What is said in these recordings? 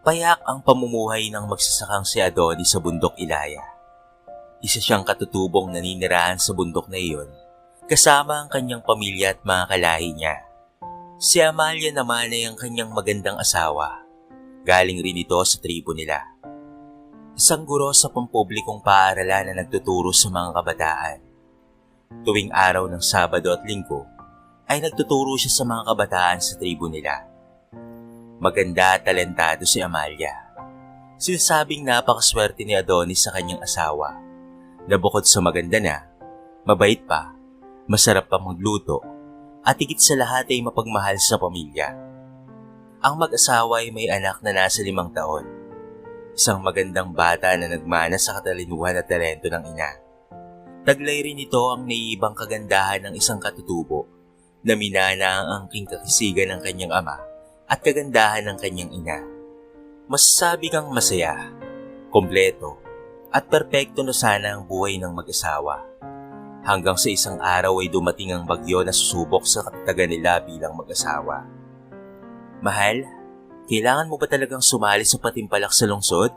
Payak ang pamumuhay ng magsasakang si Adonis sa bundok Ilaya. Isa siyang katutubong naninirahan sa bundok na iyon, kasama ang kanyang pamilya at mga kalahi niya. Si Amalia naman ay ang kanyang magandang asawa. Galing rin ito sa tribo nila. Isang guro sa pampublikong paaralan na nagtuturo sa mga kabataan. Tuwing araw ng Sabado at Linggo, ay nagtuturo siya sa mga kabataan sa tribo nila. Maganda at talentado si Amalia. Sinasabing napakaswerte ni Adonis sa kanyang asawa, na bukod sa maganda na, mabait pa, masarap pa magluto, at higit sa lahat ay mapagmahal sa pamilya. Ang mag-asawa ay may anak na nasa 5 taon. Isang magandang bata na nagmana sa katalinuhan at talento ng ina. Taglay rin ito ang naiibang kagandahan ng isang katutubo na minana ang angking kakisigan ng kanyang ama at kagandahan ng kanyang ina. Masasabi kang masaya, kompleto, at perpekto na sana ang buhay ng mag-asawa. Hanggang sa isang araw ay dumating ang bagyo na susubok sa katatagan nila bilang mag-asawa. Mahal, kailangan mo ba talagang sumali sa patimpalak sa lungsod?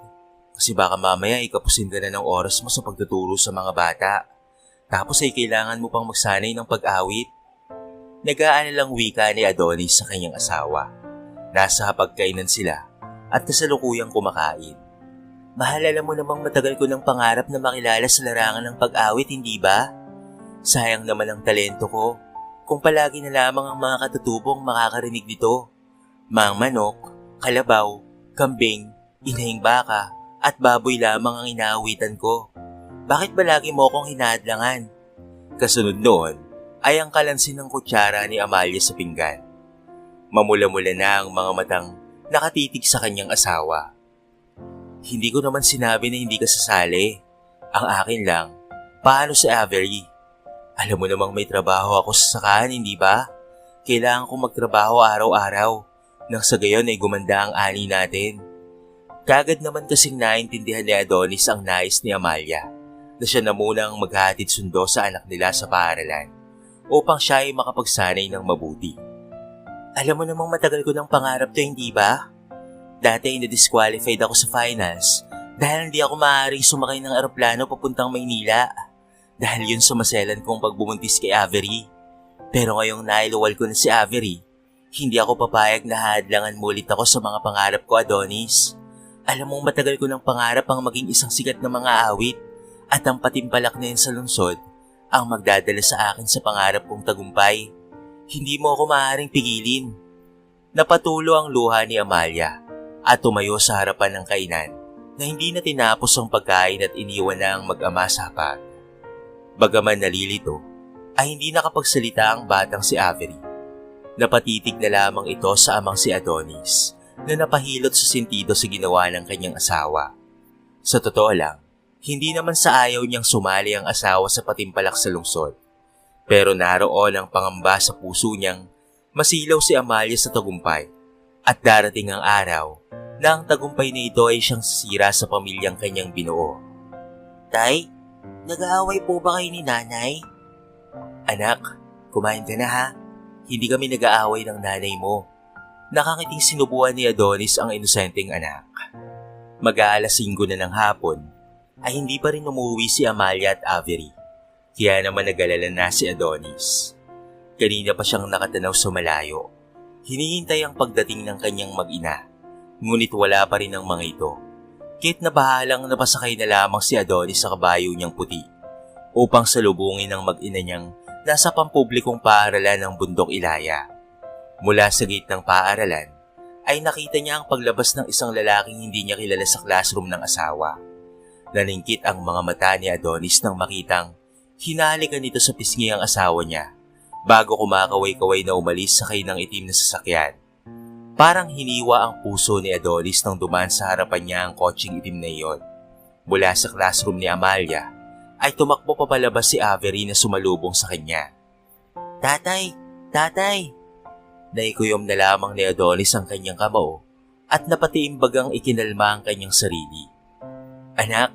Kasi baka mamaya ikapusin ka na ng oras mo sa pagtuturo sa mga bata. Tapos ay kailangan mo pang magsanay ng pag-awit. Nag-aalalang wika ni Adonis sa kanyang asawa. Nasa hapagkainan sila at kasalukuyang kumakain. Mahal, alam mo namang matagal ko ng pangarap na makilala sa larangan ng pag-awit, hindi ba? Sayang naman ang talento ko kung palagi na lamang ang mga katutubong makakarinig nito. Mga manok, kalabaw, kambing, inahing baka, at baboy lamang ang inaawitan ko. Bakit ba lagi mo akong hinahadlangan? Kasunod noon ay ang kalansin ng kutsara ni Amalia sa pinggan. Mamula-mula na ang mga matang nakatitig sa kanyang asawa. Hindi ko naman sinabi na hindi ka sasali. Ang akin lang, paano si Avery? Alam mo namang may trabaho ako sa sakahan, hindi ba? Kailangan kong magtrabaho araw-araw nang sa gayon ay gumanda ang ani natin. Kagad naman kasing naintindihan ni Adonis ang nais ni Amalia na siya na munang maghahatid sundo sa anak nila sa paaralan upang siya ay makapagsanay ng mabuti. Alam mo namang matagal ko ng pangarap to, hindi ba? Dati ay na-disqualified ako sa finals dahil hindi ako maaaring sumakay ng eroplano papuntang Maynila dahil yun sa maselan kong pagbubuntis kay Avery. Pero ngayong nailuwal ko na si Avery, hindi ako papayag na hadlangan mo ulit ako sa mga pangarap ko, Adonis. Alam mong matagal ko ng pangarap ang maging isang sikat na mga awit at ang patimpalak na yun sa lungsod ang magdadala sa akin sa pangarap kong tagumpay. Hindi mo ako maaaring pigilin. Napatulo ang luha ni Amalia at tumayo sa harapan ng kainan na hindi na tinapos ang pagkain at iniwan na ang mag-ama sa hapag. Bagaman nalilito, ay hindi nakapagsalita ang batang si Avery. Napatitig na lamang ito sa amang si Adonis na napahilot sa sentido sa ginawa ng kanyang asawa. Sa totoo lang, hindi naman sa ayaw niyang sumali ang asawa sa patimpalak sa lungsod. Pero naroon ang pangamba sa puso niyang masilaw si Amalia sa tagumpay at darating ang araw na ang tagumpay na ito ay siyang sisira sa pamilyang kanyang binuo. Tay, nag-aaway po ba kayo ni nanay? Anak, kumain ka na ha? Hindi kami nag-aaway ng nanay mo. Nakangiting sinubuan ni Adonis ang inosenteng anak. Mag-aalas 5 na ng hapon ay hindi pa rin umuwi si Amalia at Avery. Kaya naman nag-alala na si Adonis. Kanina pa siyang nakatanaw sa malayo. Hinihintay ang pagdating ng kanyang mag-ina. Ngunit wala pa rin ang mga ito. Kahit na bahalang napasakay na lamang si Adonis sa kabayo niyang puti upang salubungin ang mag-ina niyang nasa pampublikong paaralan ng bundok Ilaya. Mula sa gate ng paaralan ay nakita niya ang paglabas ng isang lalaking hindi niya kilala sa classroom ng asawa. Naningkit ang mga mata ni Adonis nang makitang hinalikan nito sa pisngi ang asawa niya bago kumakaway-kaway na umalis sakay ng itim na sasakyan. Parang hiniwa ang puso ni Adonis nang dumaan sa harapan niya ang kotseng itim na iyon. Mula sa classroom ni Amalia ay tumakbo papalabas si Avery na sumalubong sa kanya. Tatay! Tatay! Naikuyom na lamang ni Adonis ang kanyang kamao at napatiimbagang ikinalma ang kanyang sarili. Anak!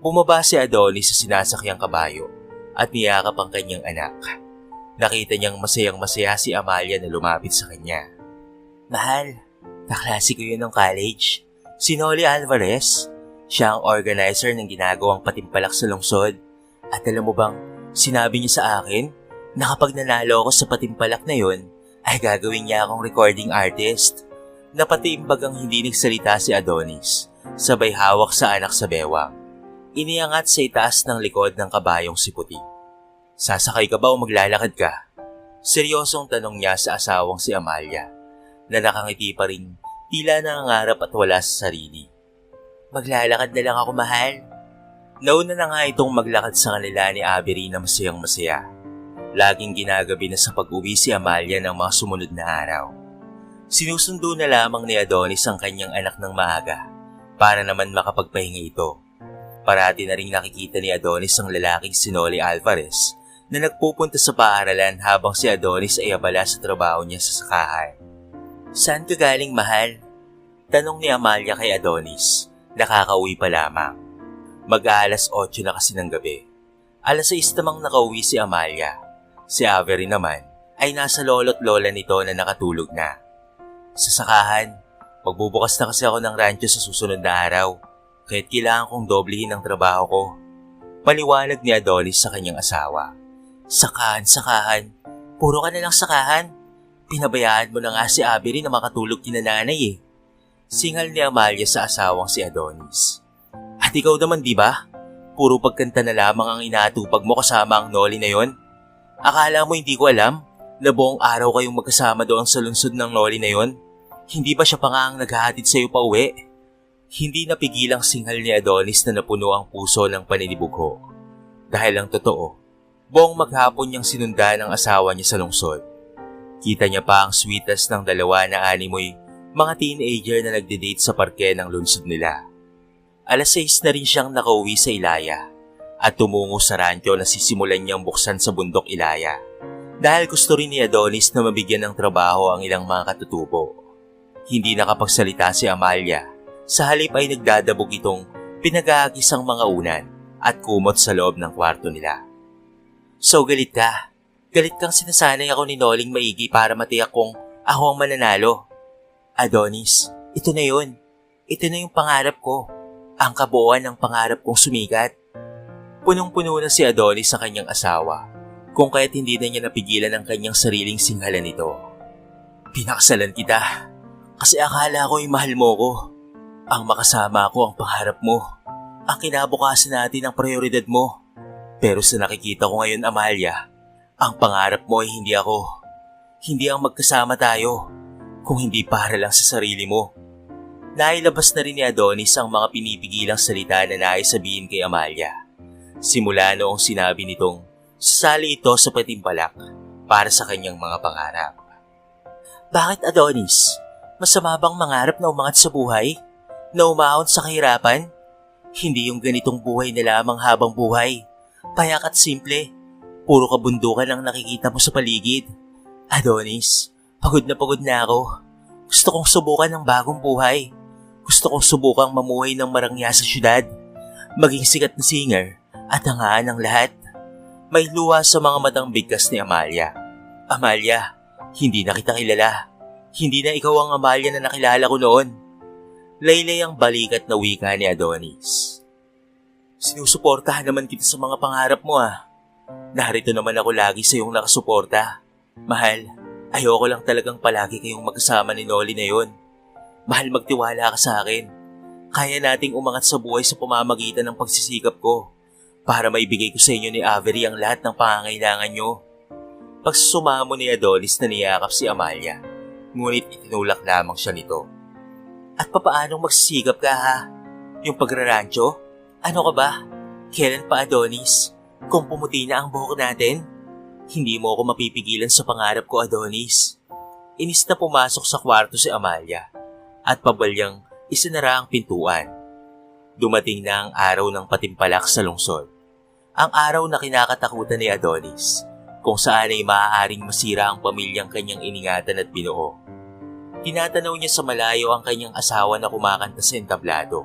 Bumaba si Adonis sa sinasakyang kabayo at niyakap ang kanyang anak. Nakita niyang masayang-masaya si Amalia na lumapit sa kanya. Mahal, kaklase ko yun ng college. Si Noli Alvarez, siya ang organizer ng ginagawang patimpalak sa lungsod. At alam mo bang, sinabi niya sa akin na kapag nanalo ako sa patimpalak na yon, ay gagawin niya akong recording artist. Napatiimbag ang hindi nagsalita si Adonis, sabay hawak sa anak sa bewang. Iniangat sa itaas ng likod ng kabayong si Puti. Sasakay ka ba o maglalakad ka? Seryosong tanong niya sa asawang si Amalia, na nakangiti pa rin, tila nangangarap at wala sa sarili. Maglalakad na lang ako, mahal. Nauna na nga itong maglakad sa kanila ni Avery na masayang masaya. Laging ginagabi na sa pag-uwi si Amalia ng mga sumunod na araw. Sinusundo na lamang ni Adonis ang kanyang anak ng maaga para naman makapagpahinga ito. Parati na rin nakikita ni Adonis ang lalaking si Noli Alvarez na nagpupunta sa paaralan habang si Adonis ay abala sa trabaho niya sa sakahan. Saan ka galing, mahal? Tanong ni Amalia kay Adonis. Nakakauwi pa lamang. Mag-aalas 8 na kasi ng gabi. Alas 6 namang nakauwi si Amalia. Si Avery naman ay nasa lolo't lola nito na nakatulog na. Sa sakahan, magbubukas na kasi ako ng rancho sa susunod na araw, kaya't kailangan kong doblehin ang trabaho ko. Paliwanag ni Adonis sa kanyang asawa. Sakahan. Puro ka na lang sakahan. Pinabayaan mo na nga si Avery na makatulog kina nanay eh. Singal ni Amalia sa asawang si Adonis. At ikaw naman, di ba? Puro pagkanta na lamang ang inaatupag mo kasama ang Noli na yon. Akala mo hindi ko alam na buong araw kayong magkasama doon sa lungsod ng Noli na yon? Hindi ba siya pa nga ang naghahatid sa iyo pa uwi? Hindi napigilang singhal ni Adonis na napuno ang puso ng paninibugho. Dahil ang totoo, buong maghapon niyang sinunda ng asawa niya sa lungsod. Kita niya pa ang sweetest ng dalawa na animoy mga teenager na nagde-date sa parke ng lungsod nila. Alas 6 na rin siyang nakauwi sa Ilaya at tumungo sa rancho na sisimulan niyang buksan sa bundok Ilaya. Dahil gusto rin ni Adonis na mabigyan ng trabaho ang ilang mga katutubo. Hindi nakapagsalita si Amalia. Sa halip ay nagdadabog itong pinag-aagis ang mga unan at kumot sa loob ng kwarto nila. So galit ka? Galit kang sinasanay ako ni Noling maigi para matiyak kong ako ang mananalo? Adonis, ito na yun. Ito na yung pangarap ko. Ang kabuuan ng pangarap kong sumikat. Punong-puno na si Adonis sa kanyang asawa, kung kaya't hindi na niya napigilan ang kanyang sariling singhalan nito. Pinakasalan kita, kasi akala ko ay mahal mo ko. Ang makasama ko ang pangarap mo. Ang kinabukasan natin ang prioridad mo. Pero sa nakikita ko ngayon, Amalia, ang pangarap mo ay hindi ako. Hindi ang magkasama tayo. Kung hindi para lang sa sarili mo. Nailabas na rin ni Adonis ang mga pinipigilang salita na nais sabihin kay Amalia. Simula noong sinabi nitong sasali ito sa patimpalak para sa kanyang mga pangarap. Bakit, Adonis? Masama bang mangarap na umangat sa buhay? Na umahon sa kahirapan? Hindi yung ganitong buhay na lamang habang buhay. Payak at simple. Puro kabundukan ang nakikita mo sa paligid. Adonis, pagod na ako. Gusto kong subukan ng bagong buhay. Gusto kong subukang mamuhay ng marangya sa syudad. Maging sikat na singer at hangaan ng lahat. May luha sa mga matang bigkas ni Amalia. Amalia, hindi na kita kilala. Hindi na ikaw ang Amalia na nakilala ko noon. Laylay ang balikat na wika ni Adonis. Sinusuportahan naman kita sa mga pangarap mo ah. Narito naman ako lagi sa iyong nakasuporta. Mahal, ayoko lang talagang palagi kayong magkasama ni Noli na yon. Mahal, magtiwala ka sa akin. Kaya nating umangat sa buhay sa pamamagitan ng pagsisikap ko para maibigay ko sa inyo ni Avery ang lahat ng pangangailangan nyo. Pagsusumamo ni Adonis na niyakap si Amalia, ngunit itinulak lamang siya nito. At papaanong magsisikap ka ha? Yung pagrarancho? Ano ka ba? Kailan pa, Adonis? Kung pumuti na ang buhok natin? Hindi mo ako mapipigilan sa pangarap ko, Adonis. Inis na pumasok sa kwarto si Amalia at pabalyang isinara ang pintuan. Dumating na ang araw ng patimpalak sa lungsod. Ang araw na kinakatakutan ni Adonis, kung saan ay maaaring masira ang pamilyang kanyang iningatan at binuo. Tinatanaw niya sa malayo ang kanyang asawa na kumakanta sa entablado.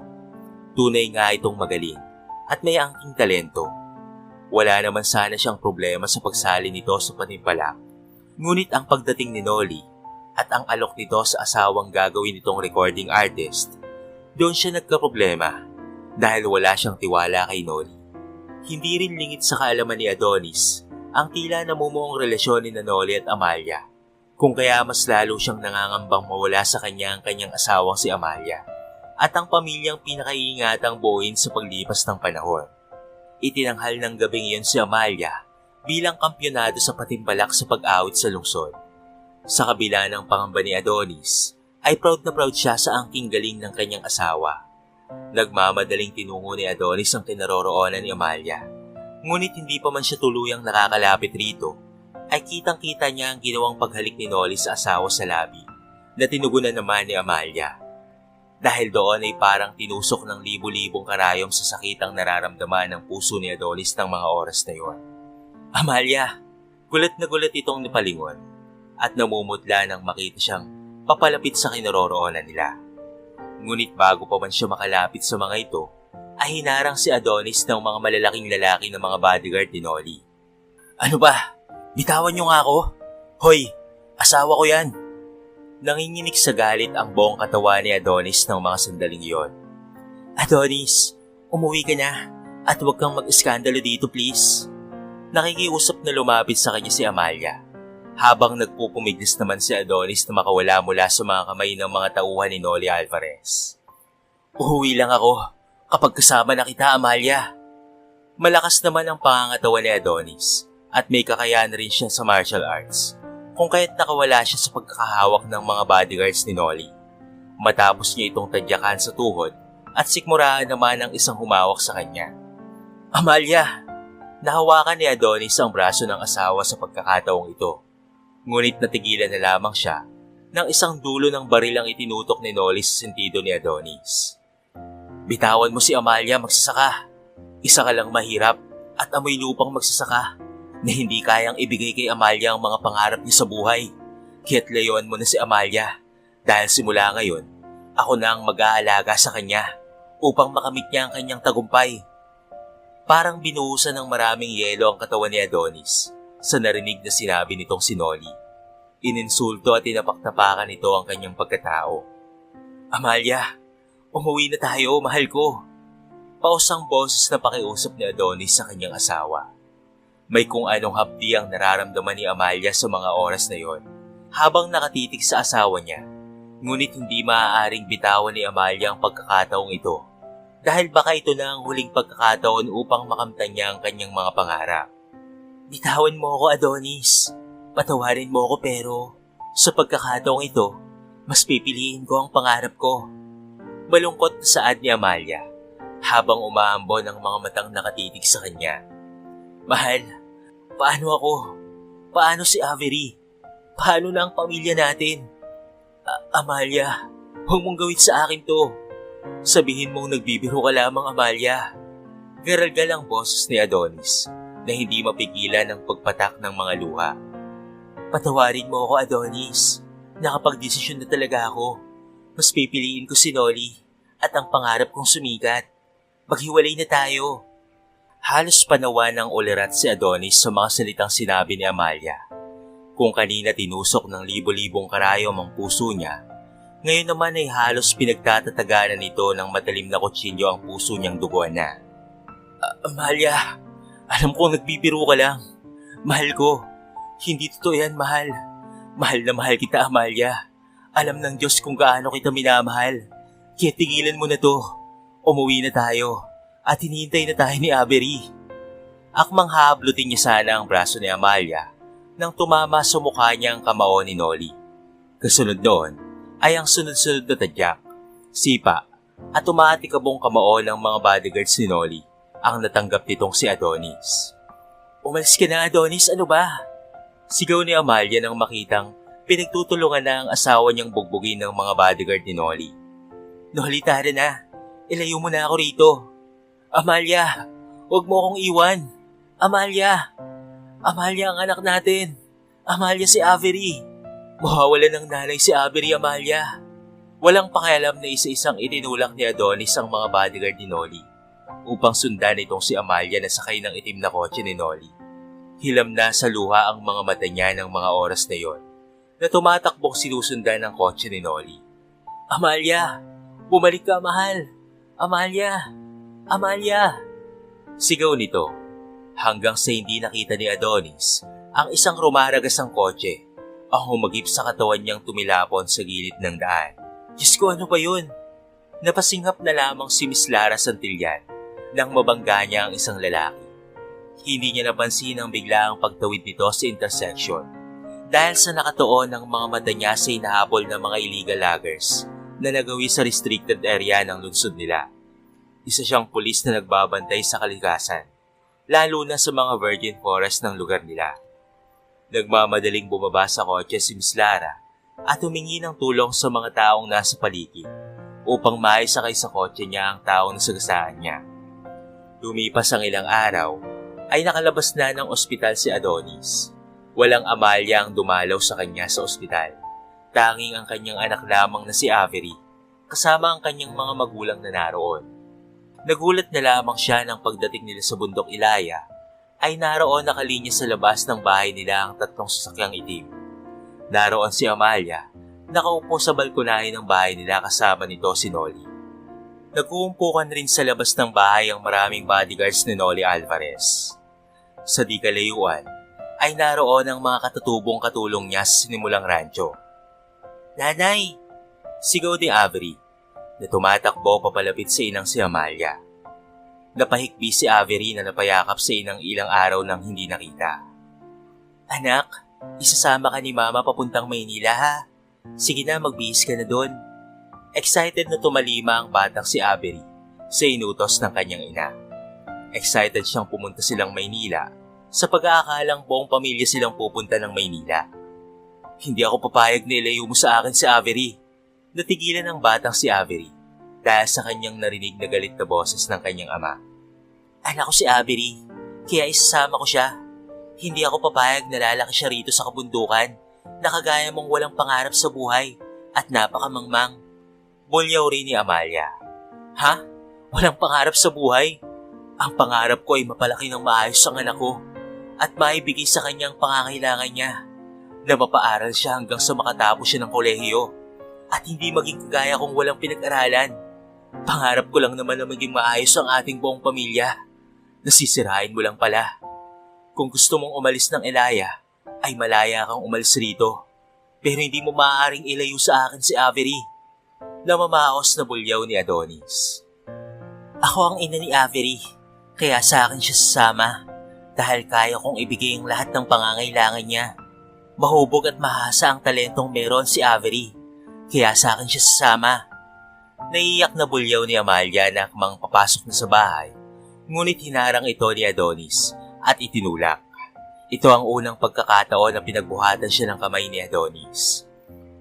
Tunay nga itong magaling at may angking talento. Wala naman sana siyang problema sa pagsali nito sa patimpalak. Ngunit ang pagdating ni Noli at ang alok nito sa asawang gagawin nitong recording artist, Doon siya nagkaproblema dahil wala siyang tiwala kay Noli. Hindi rin lingid sa kaalaman ni Adonis ang tila namumuong relasyon ni Noli at Amalia, kung kaya mas lalo siyang nangangambang mawala sa kanya ang kanyang asawang si Amalia at ang pamilyang pinakaiingatang buuin sa paglipas ng panahon. Itinanghal ng gabing iyon si Amalia bilang kampyonado sa patimpalak sa pag-awit sa lungsod. Sa kabila ng pangamba ni Adonis, ay proud na proud siya sa angking galing ng kanyang asawa. Nagmamadaling tinungo ni Adonis ang kinaroroonan ni Amalia. Ngunit hindi pa man siya tuluyang nakakalapit rito, ay kitang-kita niya ang ginawang paghalik ni Noli sa asawa sa labi, na tinugunan naman ni Amalia. Dahil doon ay parang tinusok ng libu-libong karayom sa sakitang nararamdaman ng puso ni Adonis ng mga oras na yon. Amalia, gulat na gulat itong napalingon at namumutla nang makita siyang papalapit sa kinaroroonan nila. Ngunit bago pa man siya makalapit sa mga ito, ay hinarang si Adonis ng mga malalaking lalaki ng mga bodyguard ni Noli. Ano ba? Bitawan niyo nga ako? Hoy, asawa ko yan. Nanginginig sa galit ang buong katawan ni Adonis ng mga sandaling iyon. Adonis, umuwi ka na at huwag kang mag-iskandalo dito please. Nakikiusap na lumapit sa kanya si Amalia, habang nagpupumiglas naman si Adonis na makawala mula sa mga kamay ng mga tauhan ni Noli Alvarez. Uhuwi lang ako kapag kasama na kita, Amalia. Malakas naman ang pangangatawan ni Adonis at may kakayahan rin siya sa martial arts, kung kaya't nakawala siya sa pagkakahawak ng mga bodyguards ni Noli. Matapos niya itong tadyakan sa tuhod at sikmuraan naman ang isang humawak sa kanya. Amalia! Nahawakan ni Adonis ang braso ng asawa sa pagkakataong ito. Ngunit natigilan na lamang siya nang isang dulo ng baril ang itinutok ni Noli sa sentido ni Adonis. Bitawan mo si Amalia, magsasaka. Isa ka lang mahirap at amoy lupang magsasaka na hindi kayang ibigay kay Amalia ang mga pangarap niya sa buhay. Kaya't layuan mo na si Amalia dahil simula ngayon, ako na ang mag-aalaga sa kanya upang makamit niya ang kanyang tagumpay. Parang binuhusan ng maraming yelo ang katawan ni Adonis sa narinig na sinabi nitong si Noli. Ininsulto at tinapak-tapakan nito ang kanyang pagkatao. Amalia, umuwi na tayo, mahal ko. Pausang boses na pakiusap ni Adonis sa kanyang asawa. May kung anong hapdi ang nararamdaman ni Amalia sa mga oras na yon, habang nakatitig sa asawa niya. Ngunit hindi maaaring bitawan ni Amalia ang pagkakataong ito, dahil baka ito na ang huling pagkakataon upang makamtan niya ang kanyang mga pangarap. Bitawan mo ako, Adonis. Patawarin mo ako pero sa pagkakataong ito, mas pipiliin ko ang pangarap ko. Malungkot na saad ni Amalia habang umaambon ang mga matang nakatitig sa kanya. Mahal, paano ako? Paano si Avery? Paano na ang pamilya natin? Amalia, huwag mong gawin sa akin to. Sabihin mong nagbibiro ka lamang, Amalia. Garalgal ang boses ni Adonis na hindi mapigilan ang pagpatak ng mga luha. Patawarin mo ako, Adonis. Nakapag-desisyon na talaga ako. Mas pipiliin ko si Noli at ang pangarap kong sumikat. Maghiwalay na tayo. Halos panawa ng ulirat si Adonis sa mga salitang sinabi ni Amalia. Kung kanina tinusok ng libo-libong karayom ang puso niya, ngayon naman ay halos pinagtatataganan nito ng matalim na kutsilyo ang puso niyang duguan na. Amalia, alam kong nagbibiro ka lang. Mahal ko. Hindi totoo yan, mahal. Mahal na mahal kita, Amalia. Alam ng Diyos kung gaano kita minamahal. Kaya tigilan mo na to. Umuwi na tayo. At hinihintay na tayo ni Avery. Akmang hablutin niya sana ang braso ni Amalia nang tumama sa mukha niya ang kamao ni Noli. Kasunod noon ay ang sunod-sunod na tadyak, sipa at umatikabong kamao ng mga bodyguards ni Noli ang natanggap nitong si Adonis. Umalis ka na, Adonis, ano ba? Sigaw ni Amalia nang makitang pinagtutulungan na ang asawa niyang bugbugin ng mga bodyguard ni Noli. Noli, tara na. Ilayo mo na ako rito. Amalia, huwag mo akong iwan. Amalia! Amalia ang anak natin. Amalia, si Avery. Mawawalan ng nanay si Avery, Amalia. Walang pakialam na isa-isang itinulak ni Adonis ang mga bodyguard ni Noli upang sundan itong si Amalia na sakay ng itim na kotse ni Noli. Hilam na sa luha ang mga mata niya ng mga oras na yon na tumatakbong sinusundan ng kotse ni Noli. Amalia, Bumalik ka, mahal! Amalia! Amalia! Sigaw nito hanggang sa hindi nakita ni Adonis ang isang rumaragasang kotse ang humagip sa katawan niyang tumilapon sa gilid ng daan. Diyos ko, ano ba yun? Napasingap na lamang si Miss Lara Santillan nang mabangga niya ang isang lalaki. Hindi niya napansin ang biglaang pagtawid nito sa intersection dahil sa nakatuon ng mga mata niya sa hinahabol ng mga illegal loggers na nagawi sa restricted area ng lungsod nila. Isa siyang pulis na nagbabantay sa kalikasan, lalo na sa mga virgin forest ng lugar nila. Nagmamadaling bumaba sa kotse si Miss Lara at humingi ng tulong sa mga taong nasa paligid upang maisakay sa kotse niya ang taong nasagasaan niya. Lumipas ang ilang araw ay nakalabas na ng ospital si Adonis. Walang Amalia ang dumalaw sa kanya sa ospital. Tanging ang kanyang anak lamang na si Avery, kasama ang kanyang mga magulang na naroon. Nagulat na lamang siya nang pagdating nila sa bundok Ilaya ay naroon nakalinya sa labas ng bahay nila ang 3 sasakyang itim. Naroon si Amalia, nakaupo sa balkonahe ng bahay nila kasama nito si Noli. Nag-uumpukan rin sa labas ng bahay ang maraming bodyguards ni Noli Alvarez. Sa di kalayuan ay naroon ang mga katutubong katulong niya sa sinimulang rancho. Nanay! Sigaw ni Avery na tumatakbo papalapit sa inang si Amalia. Napahikbi si Avery na napayakap sa inang ilang araw nang hindi nakita. Anak, isasama ka ni Mama papuntang Maynila ha. Sige na, magbihis ka na doon. Excited na tumalima ang batang si Avery sa inutos ng kanyang ina. Excited siyang pumunta silang Maynila sa pag-aakalang buong pamilya silang pupunta ng Maynila. Hindi ako papayag na ilayo mo sa akin si Avery. Natigilan ang batang si Avery dahil sa kanyang narinig na galit na boses ng kanyang ama. Anak ko si Avery, kaya isasama ko siya. Hindi ako papayag na lalaki siya rito sa kabundukan na kagaya mong walang pangarap sa buhay at napakamangmang. Bulyaw rin ni Amalia. Ha? Walang pangarap sa buhay? Ang pangarap ko ay mapalaki ng maayos ang anak ko at maibigay sa kanyang pangangailangan niya na mapaaral siya hanggang sa makatapos siya ng kolehiyo at hindi maging kagaya kung walang pinag-aralan. Pangarap ko lang naman na maging maayos ang ating buong pamilya. Nasisirain mo lang pala. Kung gusto mong umalis ng Ilaya, ay malaya kang umalis rito. Pero hindi mo maaaring ilayo sa akin si Avery. Namamaos na bulyaw ni Adonis. Ako ang ina ni Avery, kaya sa akin siya sasama dahil kaya kong ibigay ang lahat ng pangangailangan niya. Mahubog at mahasa ang talentong meron si Avery, kaya sa akin siya sasama. Naiiyak na bulyaw ni Amalia na akmang papasok na sa bahay, ngunit hinarang ito ni Adonis at itinulak. Ito ang unang pagkakataon na pinagbuhatan siya ng kamay ni Adonis.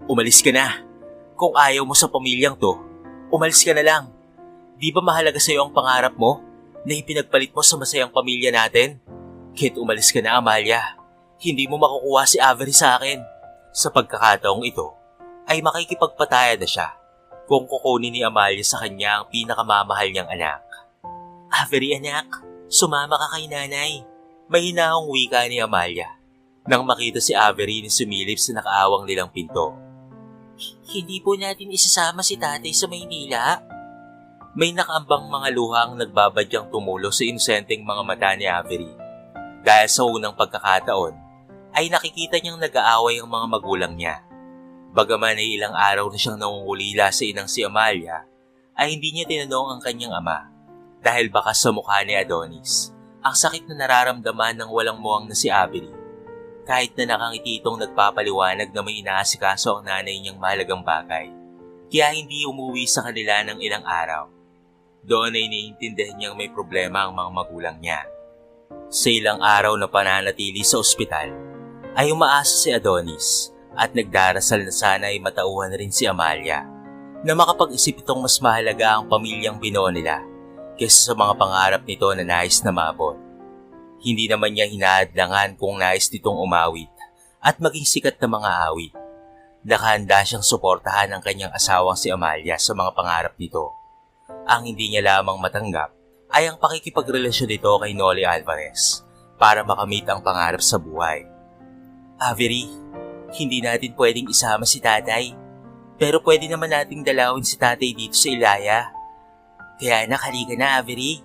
Umalis ka na. Kung ayaw mo sa pamilyang to, umalis ka na lang. Di ba mahalaga sa iyo ang pangarap mo na ipinagpalit mo sa masayang pamilya natin? Kahit umalis ka na, Amalia, hindi mo makukuha si Avery sa akin. Sa pagkakataong ito, ay makikipagpataya na siya kung kukunin ni Amalia sa kanya ang pinakamamahal niyang anak. Avery anak, sumama ka kay nanay. May hinahong wika ni Amalia nang makita si Avery na sumilip sa nakaawang nilang pinto. Hindi po natin isasama si tatay sa Maynila. May nakaambang mga luha ang nagbabadyang tumulo sa inosenteng mga mata ni Avery. Dahil sa unang pagkakataon, ay nakikita niyang nag-aaway ang mga magulang niya. Bagaman ay ilang araw na siyang nangungulila sa inang si Amalia, ay hindi niya tinanong ang kanyang ama dahil baka sa mukha ni Adonis ang sakit na nararamdaman ng walang muwang na si Avery. Kahit na nakangiti itong nagpapaliwanag na may inaasikaso ang nanay niyang mahalagang bagay, kaya hindi umuwi sa kanila ng ilang araw. Doon ay naiintindihan niyang may problema ang mga magulang niya. Sa ilang araw na pananatili sa ospital, ay umaasa si Adonis at nagdarasal na sana ay matauhan rin si Amalia na makapag-isip itong mas mahalaga ang pamilyang binuo nila kaysa sa mga pangarap nito na nais na maabot. Hindi naman niya hinahadlangan kung nais nitong umawit at maging sikat na mga awit. Nakahanda siyang suportahan ang kanyang asawang si Amalia sa mga pangarap nito. Ang hindi niya lamang matanggap ay ang pakikipagrelasyon nito kay Noli Alvarez para makamit ang pangarap sa buhay. Avery, hindi natin pwedeng isama si tatay. Pero pwede naman nating dalawin si tatay dito sa Ilaya. Kaya anak, halika na, Avery.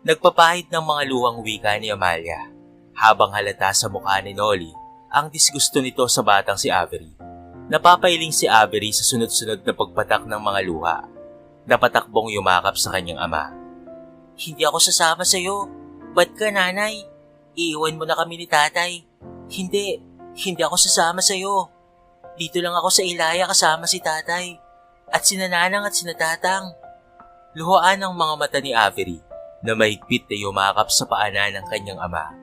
Nagpapahid ng mga luhang wika ni Amalia, habang halata sa mukha ni Nolly ang disgusto nito sa batang si Avery. Napapailing si Avery sa sunod-sunod na pagpatak ng mga luha. Napatakbong yumakap sa kanyang ama. Hindi ako sasama sa'yo. Ba't ka, nanay? Iiwan mo na kami ni tatay. Hindi ako sasama sa'yo. Dito lang ako sa Ilaya kasama si tatay. At sina nanang at sina tatang. Luhaan ang mga mata ni Avery na mahigpit na yumakap sa paanan ng kanyang ama.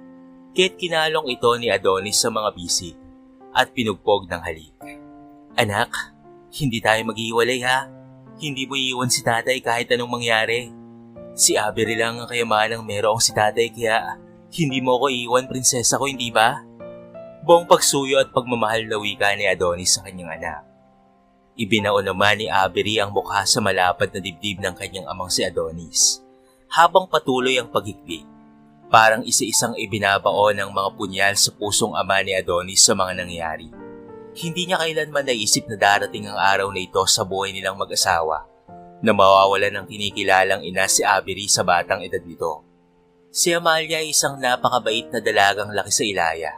Kaya't kinalong ito ni Adonis sa mga bisig at pinugpog ng halik. Anak, hindi tayo maghiwalay ha. Hindi mo iiwan si tatay kahit anong mangyari. Si Avery lang ang kayamanang merong si tatay kaya hindi mo ko iiwan, prinsesa ko, hindi ba? Buong pagsuyo at pagmamahal na wika ni Adonis sa kanyang anak. Ibinao naman ni Avery ang mukha sa malapad na dibdib ng kanyang amang si Adonis. Habang patuloy ang paghikbi, parang isa-isang ibinabao ng mga punyal sa pusong ama ni Adonis sa mga nangyari. Hindi niya kailanman naisip na darating ang araw na ito sa buhay nilang mag-asawa na mawawalan ng kinikilalang ina si Avery sa batang edad nito. Si Amalia ay isang napakabait na dalagang laki sa Ilaya.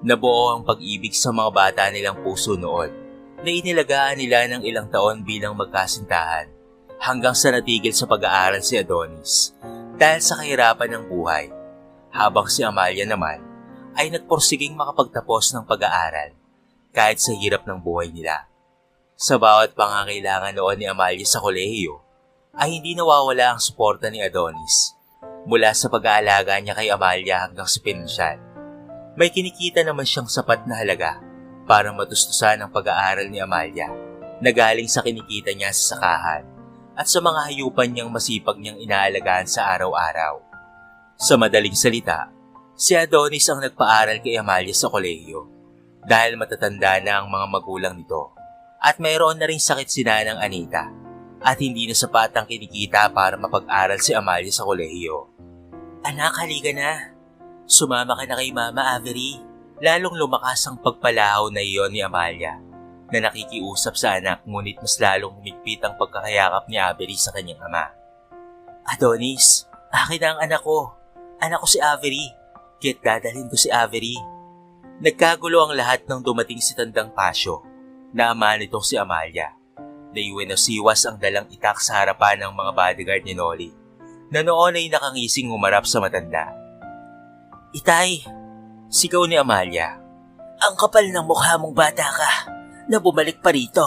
Nabuo ang pag-ibig sa mga bata nilang puso noon na inilagaan nila ng ilang taon bilang magkasintahan hanggang sa natigil sa pag-aaral si Adonis dahil sa kahirapan ng buhay, habang si Amalia naman ay nagporsiging makapagtapos ng pag-aaral kahit sa hirap ng buhay nila. Sa bawat pangangailangan noon ni Amalia sa kolehiyo ay hindi nawawala ang suporta ni Adonis mula sa pag-aalaga niya kay Amalia hanggang sa pinansyal. May kinikita naman siyang sapat na halaga para matustusan ang pag-aaral ni Amalia na galing sa kinikita niya sa sakahan at sa mga hayupan niyang masipag niyang inaalagaan sa araw-araw. Sa madaling salita, si Adonis ang nagpaaral kay Amalia sa kolehiyo dahil matatanda na ang mga magulang nito at mayroon na ring sakit si Nanang Anita at hindi na sapat ang kinikita para mapag-aral si Amalia sa kolehiyo. Anak, halika na. Sumama ka na kay Mama Avery. Lalong lumakas ang pagpalahaw na iyon ni Amalia na nakikiusap sa anak ngunit mas lalong humigpit ang pagkakayakap ni Avery sa kanyang ama. Adonis, akin na ang anak ko. Anak ko si Avery. Kaya't dadalhin ko si Avery. Nagkagulo ang lahat nang dumating si Tandang Pasyo na ama nitong si Amalia. Naiwenosiwas ang dalang itak sa harapan ng mga bodyguard ni Nolly na noon ay nakangising humarap sa matanda. Itay, sigaw ni Amalia. Ang kapal ng mukha mong bata ka na bumalik pa rito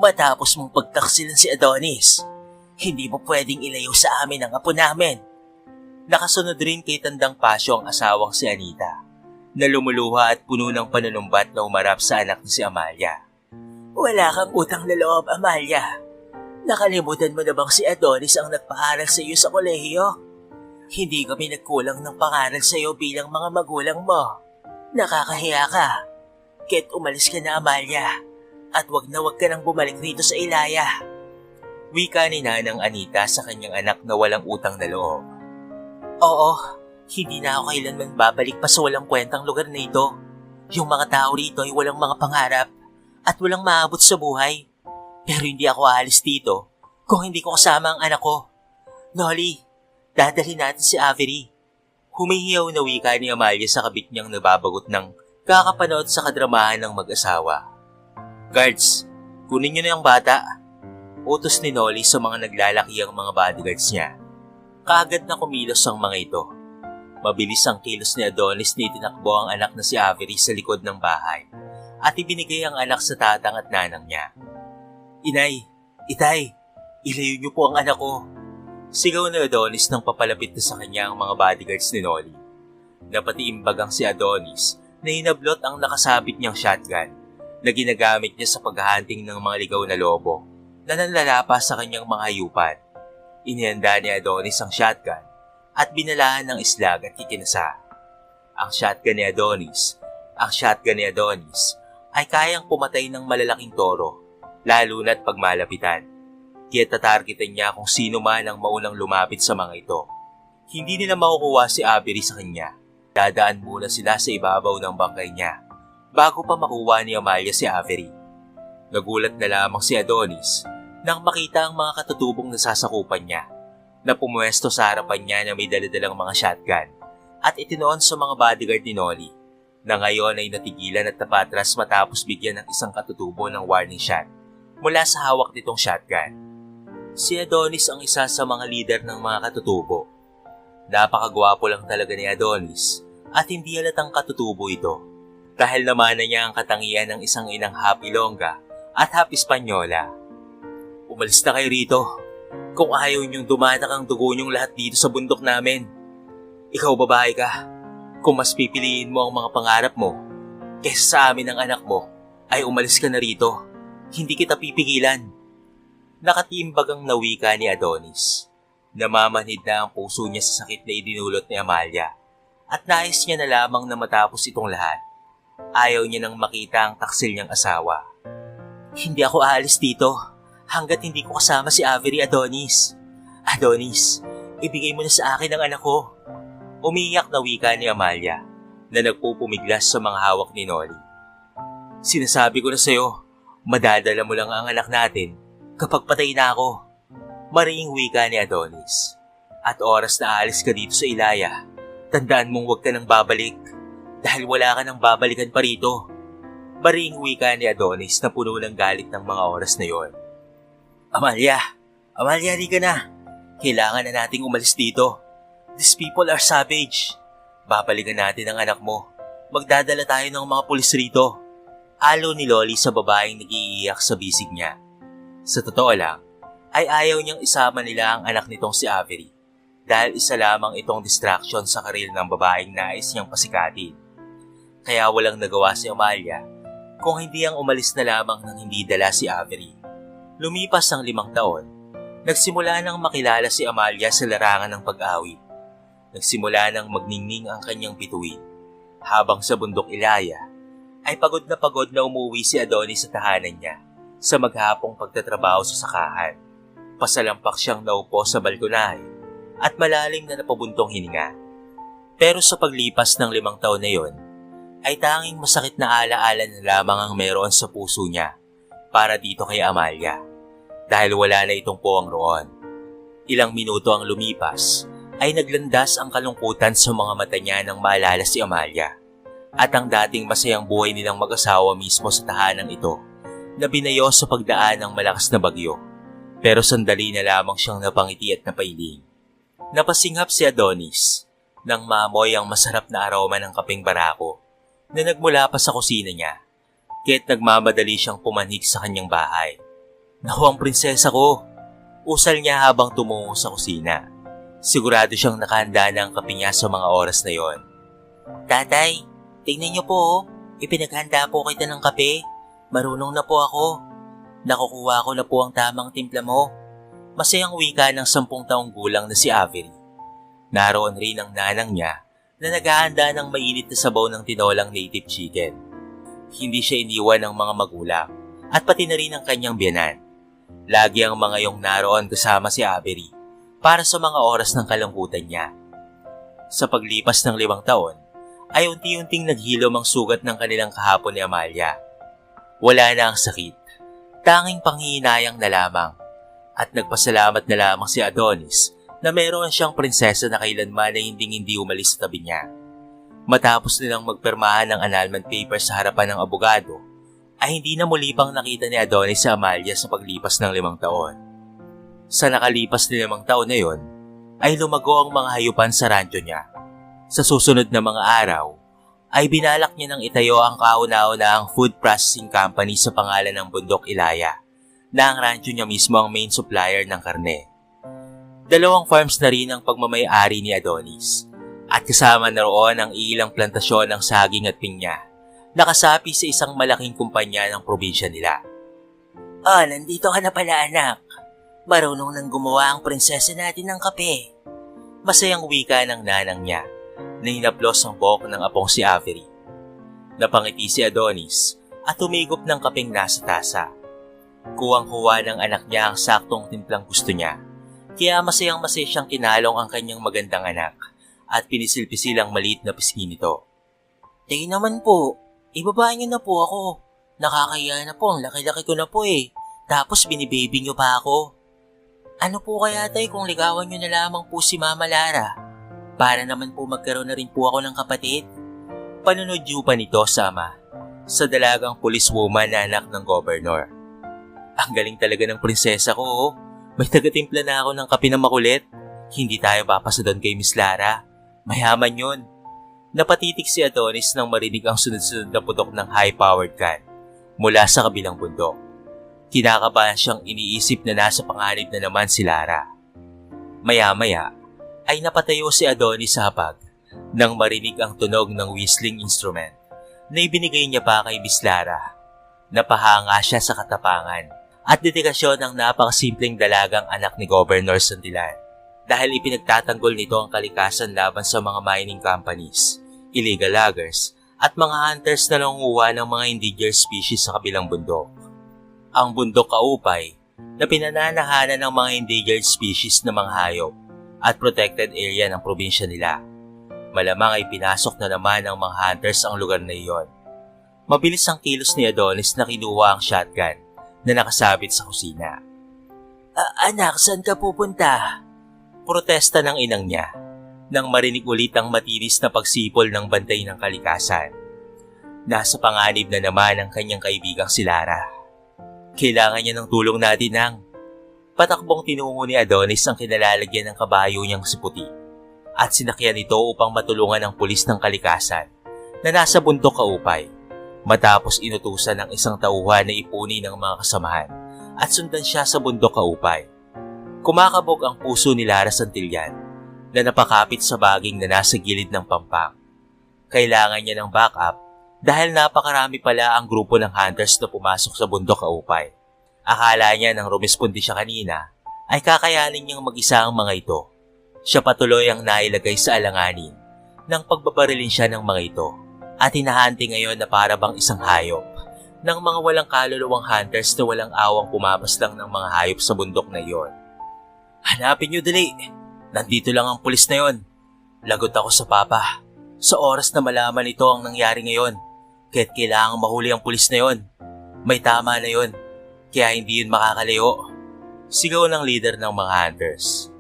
matapos mong pagtaksilan si Adonis. Hindi mo pwedeng ilayo sa amin ang apo namin. Nakasunod rin kay Tandang Pasyo ang asawang si Anita na lumuluha at puno ng panunumbat na umarap sa anak ni si Amalia. Wala kang utang na loob, Amalia. Nakalimutan mo na bang si Adonis ang nagpaaral sa iyo sa kolehiyo? Hindi kami nagkulang ng pangaral sa iyo bilang mga magulang mo. Nakakahiya ka. Kaya't umalis ka na, Amalia. At wag ka nang bumalik rito sa Ilaya. Wika ni Nanang Anita sa kanyang anak na walang utang na loob. Oo, hindi na ako kailanman babalik pa sa walang kwentang lugar na ito. Yung mga tao rito ay walang mga pangarap at walang maabot sa buhay. Pero hindi ako aalis dito kung hindi ko kasama ang anak ko. Nolly, dadalhin natin si Avery. Humihiyaw na wika ni Amalia sa kabit niyang nababagot ng kakapanood sa kadramahan ng mag-asawa. Guards, kunin niyo na yung bata. Utos ni Nolly sa mga naglalakihang mga bodyguards niya. Kaagad na kumilos ang mga ito. Mabilis ang kilos ni Adonis na itinakbo ang anak na si Avery sa likod ng bahay at ibinigay ang anak sa tatang at nanang niya. Inay, itay, ilayo niyo po ang anak ko. Sigaw ni Adonis nang papalapit na sa kanya ang mga bodyguards ni Nolly. Napatiimbag ang si Adonis na hinablot ang nakasabit niyang shotgun na ginagamit niya sa paghahunting ng mga ligaw na lobo na nanlalapas sa kanyang mga hayupan. Inihanda ni Adonis ang shotgun at binalahan ng islag at ikinasa. Ang shotgun ni Adonis ay kayang pumatay ng malalaking toro, lalo na't pag malapitan. Kaya tatargetan niya kung sino man ang maunang lumapit sa mga ito. Hindi nila makukuha si Avery sa kanya. Dadaan muna sila sa ibabaw ng bangkay niya bago pa makuha ni Amalia si Avery. Nagulat na lamang si Adonis nang makita ang mga katutubong nasasakupan niya na pumuwesto sa harapan niya na may daladalang mga shotgun at itinoon sa mga bodyguard ni Noli na ngayon ay natigilan at napatras matapos bigyan ng isang katutubo ng warning shot mula sa hawak nitong shotgun. Si Adonis ang isa sa mga leader ng mga katutubo. Napakagwapo lang talaga ni Adonis at hindi halatang katutubo ito dahil naman na niya ang katangian ng isang inang half Ilongga at half Espanyola. Umalis na kayo rito. Kung ayaw niyong dumanak ang dugo niyong lahat dito sa bundok namin. Ikaw babae ka. Kung mas pipiliin mo ang mga pangarap mo kaysa sa amin ng anak mo, ay umalis ka na rito. Hindi kita pipigilan. Nakatiimbag ang nawika ni Adonis. Namamanhid na ang puso niya sa sakit na idinulot ni Amalia at nais niya na lamang na matapos itong lahat. Ayaw niya nang makita ang taksil niyang asawa. Hindi ako aalis dito hanggat hindi ko kasama si Avery, Adonis. Adonis, ibigay mo na sa akin ang anak ko. Umiiyak na wika ni Amalia na nagpupumiglas sa mga hawak ni Noli. Sinasabi ko na sa'yo, madadala mo lang ang anak natin kapag patay na ako. Maring wika ni Adonis. At oras na aalis ka dito sa Ilaya, tandaan mong huwag ka nang babalik dahil wala ka nang babalikan pa rito. Maring wika ni Adonis na puno ng galit ng mga oras na yon. Amalia, di ka na. Kailangan na nating umalis dito. These people are savage. Babalikan natin ang anak mo. Magdadala tayo ng mga pulis rito. Alo ni Loli sa babaeng nag-iiyak sa bisig niya. Sa totoo lang, ay ayaw niyang isama nila ang anak nitong si Avery dahil isa lamang itong distraction sa karil ng babaeng nais niyang pasikatin. Kaya walang nagawa si Amalia kung hindi ang umalis na lamang nang hindi dala si Avery. Lumipas ang 5 taon, nagsimula nang makilala si Amalia sa larangan ng pag-awit. Nagsimula nang magningning ang kanyang bituin. Habang sa bundok Ilaya, ay pagod na umuwi si Adonis sa tahanan niya sa maghapong pagtatrabaho sa sakahan. Pasalampak siyang naupo sa balkonahe at malalim na napabuntong hininga. Pero sa paglipas ng 5 taon na yon, ay tanging masakit na alaala na lamang ang meron sa puso niya para dito kay Amalia. Dahil wala na itong puwang roon. Ilang minuto ang lumipas ay naglandas ang kalungkutan sa mga mata niya nang maalala si Amalia at ang dating masayang buhay nilang mag-asawa mismo sa tahanan ito na binayo sa pagdaan ng malakas na bagyo. Pero sandali na lamang siyang napangiti at napailing. Napasinghap si Adonis nang maamoy ang masarap na aroma ng kapeng barako na nagmula pa sa kusina niya kaya't nagmamadali siyang pumanhik sa kanyang bahay. Naku ang prinsesa ko, usal niya habang tumungo sa kusina. Sigurado siyang nakahanda na ang kape niya sa mga oras na yon. Tatay, tingnan niyo po, ipinaghanda po kita ng kape. Marunong na po ako. Nakukuha ko na po ang tamang timpla mo. Masayang wika ng 10 taong gulang na si Avery. Naroon rin ang nanang niya na naghahanda ng mainit na sabaw ng tinolang native chicken. Hindi siya iniwan ng mga magulang at pati na rin ang kanyang biyanan. Lagi ang mga yong naroon kasama si Avery para sa mga oras ng kalungkutan niya. Sa paglipas ng 5 taon, ay unti-unting naghilom ang sugat ng kanilang kahapon ni Amalia. Wala na ang sakit, tanging panghihinayang na lamang at nagpasalamat na lamang si Adonis na meron siyang prinsesa na kailanman ay hindi umalis sa tabi niya. Matapos nilang magpirmahan ng annulment paper sa harapan ng abogado, ay hindi na muli pang nakita ni Adonis sa Amalia sa paglipas ng 5 taon. Sa nakalipas na 5 taon na yon, ay lumago ang mga hayupan sa rancho niya. Sa susunod na mga araw, ay binalak niya nang itayo ang kauna-unahang food processing company sa pangalan ng Bundok Ilaya, na ang rancho niya mismo ang main supplier ng karne. 2 farms na rin ang pagmamay-ari ni Adonis, at kasama na roon ang ilang plantasyon ng saging at pinya, nakasapi sa isang malaking kumpanya ng probinsya nila. Nandito ka na pala anak. Marunong nang gumawa ang prinsesa natin ng kape. Masayang wika ng nanang niya na hinaplos ang buhok ng apong si Avery. Napangiti si Adonis at humigop ng kapeng nasa tasa. Kuwang-kuwa ng anak niya ang saktong timplang gusto niya, kaya masayang-masaya siyang kinalong ang kanyang magandang anak at pinisil-pisil ang maliit na pisngi nito. Tayo naman po. Ibaba niyo na po ako. Nakakahiya na po, ang laki-laki ko na po eh. Tapos binibaby niyo pa ako. Ano po kaya tay kung ligawan niyo na lamang po si Mama Lara? Para naman po magkaroon na rin po ako ng kapatid. Panunod niyo pa nito, Sama, sa dalagang policewoman na anak ng gobernador. Ang galing talaga ng prinsesa ko, oh. May tagatimpla na ako ng kape na makulit. Hindi tayo papasa doon kay Miss Lara. Mayaman yun. Napatitik si Adonis nang marinig ang sunod-sunod na putok ng high-powered gun mula sa kabilang bundok. Kinakabahan siyang iniisip na nasa panganib na naman si Lara. Maya-maya ay napatayo si Adonis sa hapag nang marinig ang tunog ng whistling instrument na ibinigay niya pa kay Miss Lara. Napahanga siya sa katapangan at dedikasyon ng napakasimpleng dalagang anak ni Governor Santillan dahil ipinagtatanggol nito ang kalikasan laban sa mga mining companies, illegal loggers at mga hunters na nangunguha ng mga endangered species sa kabilang bundok. Ang bundok Kaupay na pinananahanan ng mga endangered species ng mga hayop at protected area ng probinsya nila. Malamang ay pinasok na naman ng mga hunters ang lugar na iyon. Mabilis ang kilos ni Adonis na kinuha ang shotgun na nakasabit sa kusina. Anak, saan ka pupunta? Protesta ng inang niya nang marinig ulit ang matinis na pagsipol ng bantay ng kalikasan. Nasa panganib na naman ang kanyang kaibigang si Lara. Kailangan niya ng tulong natin, nang. Patakbong tinungo ni Adonis ang kinalalagyan ng kabayo niyang si Puti at sinakyan ito upang matulungan ang pulis ng kalikasan na nasa bundok Kaupay. Matapos inutusan ng isang tauhan na ipunin ng mga kasamahan at sundan siya sa bundok Kaupay. Kumakabog ang puso ni Lara Santillan na napakapit sa baging na nasa gilid ng pampang. Kailangan niya ng backup dahil napakarami pala ang grupo ng hunters na pumasok sa bundok Kaupay. Akala niya nang rumispondi siya kanina ay kakayanin niyang mag-isa ang mga ito. Siya patuloy ang nailagay sa alanganin nang pagbabarilin siya ng mga ito at hinahanti ngayon na para bang isang hayop ng mga walang kaluluwang hunters na walang awang pumapaslang ng mga hayop sa bundok na iyon. Hanapin niyo dali! Nandito lang ang pulis na yon. Lagot ako sa papa. Sa oras na malaman ito ang nangyari ngayon, kaya't kailangang mahuli ang pulis na yon. May tama na yon, kaya hindi yun makakalayo. Sigaw ng leader ng mga hunters.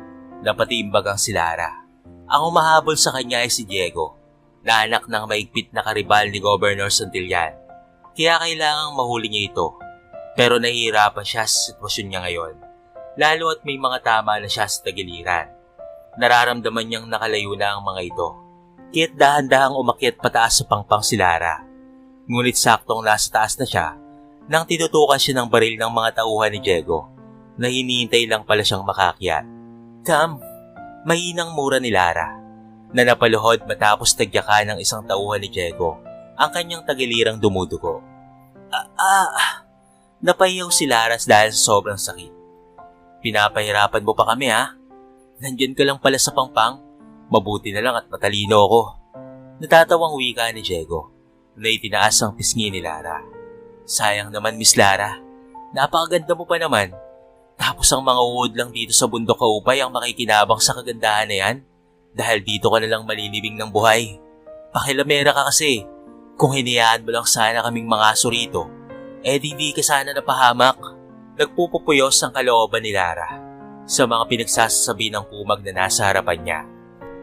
Napatiimbag ang si Lara. Ang umahabol sa kanya ay si Diego, na anak ng maigpit na karibal ni Governor Santillan. Kaya kailangang mahuli niya ito. Pero nahihirapan siya sa sitwasyon niya ngayon, lalo at may mga tama na siya sa tagiliran. Nararamdaman niyang nakalayo na ang mga ito. Kaya't dahan-dahang umakyat pataas sa pangpang si Lara. Ngunit saktong nasa taas na siya nang tinutukan siya ng baril ng mga tauhan ni Diego na hinihintay lang pala siyang makakyat. Mahinang mura ni Lara na napaluhod matapos tagyakan ng isang tauhan ni Diego ang kanyang tagilirang dumudugo. Napahiyaw si Lara dahil sa sobrang sakit. Pinapahirapan mo pa kami, ha? Nandyan ka lang pala sa pangpang. Mabuti na lang at matalino ako. Natatawang wika ni Diego na itinaas ang pisngi ni Lara. Sayang naman, Miss Lara. Napakaganda mo pa naman. Tapos ang mga uod lang dito sa bundok Kaupay ang makikinabang sa kagandahan na yan. Dahil dito ka na lang malilibing ng buhay. Pakilamera ka kasi. Kung hinayaan mo lang sana kaming mga aso rito, di ka sana napahamak. Nagpupupuyos ang kalooban ni Lara sa mga pinagsasabi ng kumag na nasa harapan niya.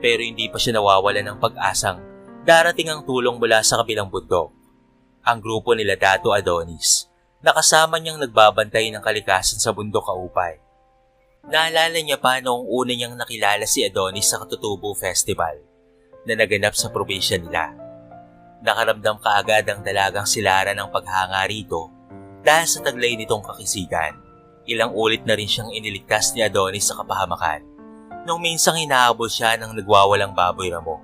Pero hindi pa siya nawawala ng pag-asang darating ang tulong mula sa kabilang bundok. Ang grupo nila Dato Adonis, nakasama niyang nagbabantay ng kalikasan sa bundok Kaupay. Naalala niya pa noong una niyang nakilala si Adonis sa Katutubo Festival na naganap sa probinsya nila. Nakaramdam kaagad ang dalagang si Lara ng paghanga rito dahil sa taglay nitong kakisigan. Ilang ulit na rin siyang iniligtas ni Adonis sa kapahamakan nung minsang hinahabol siya ng nagwawalang baboy ramo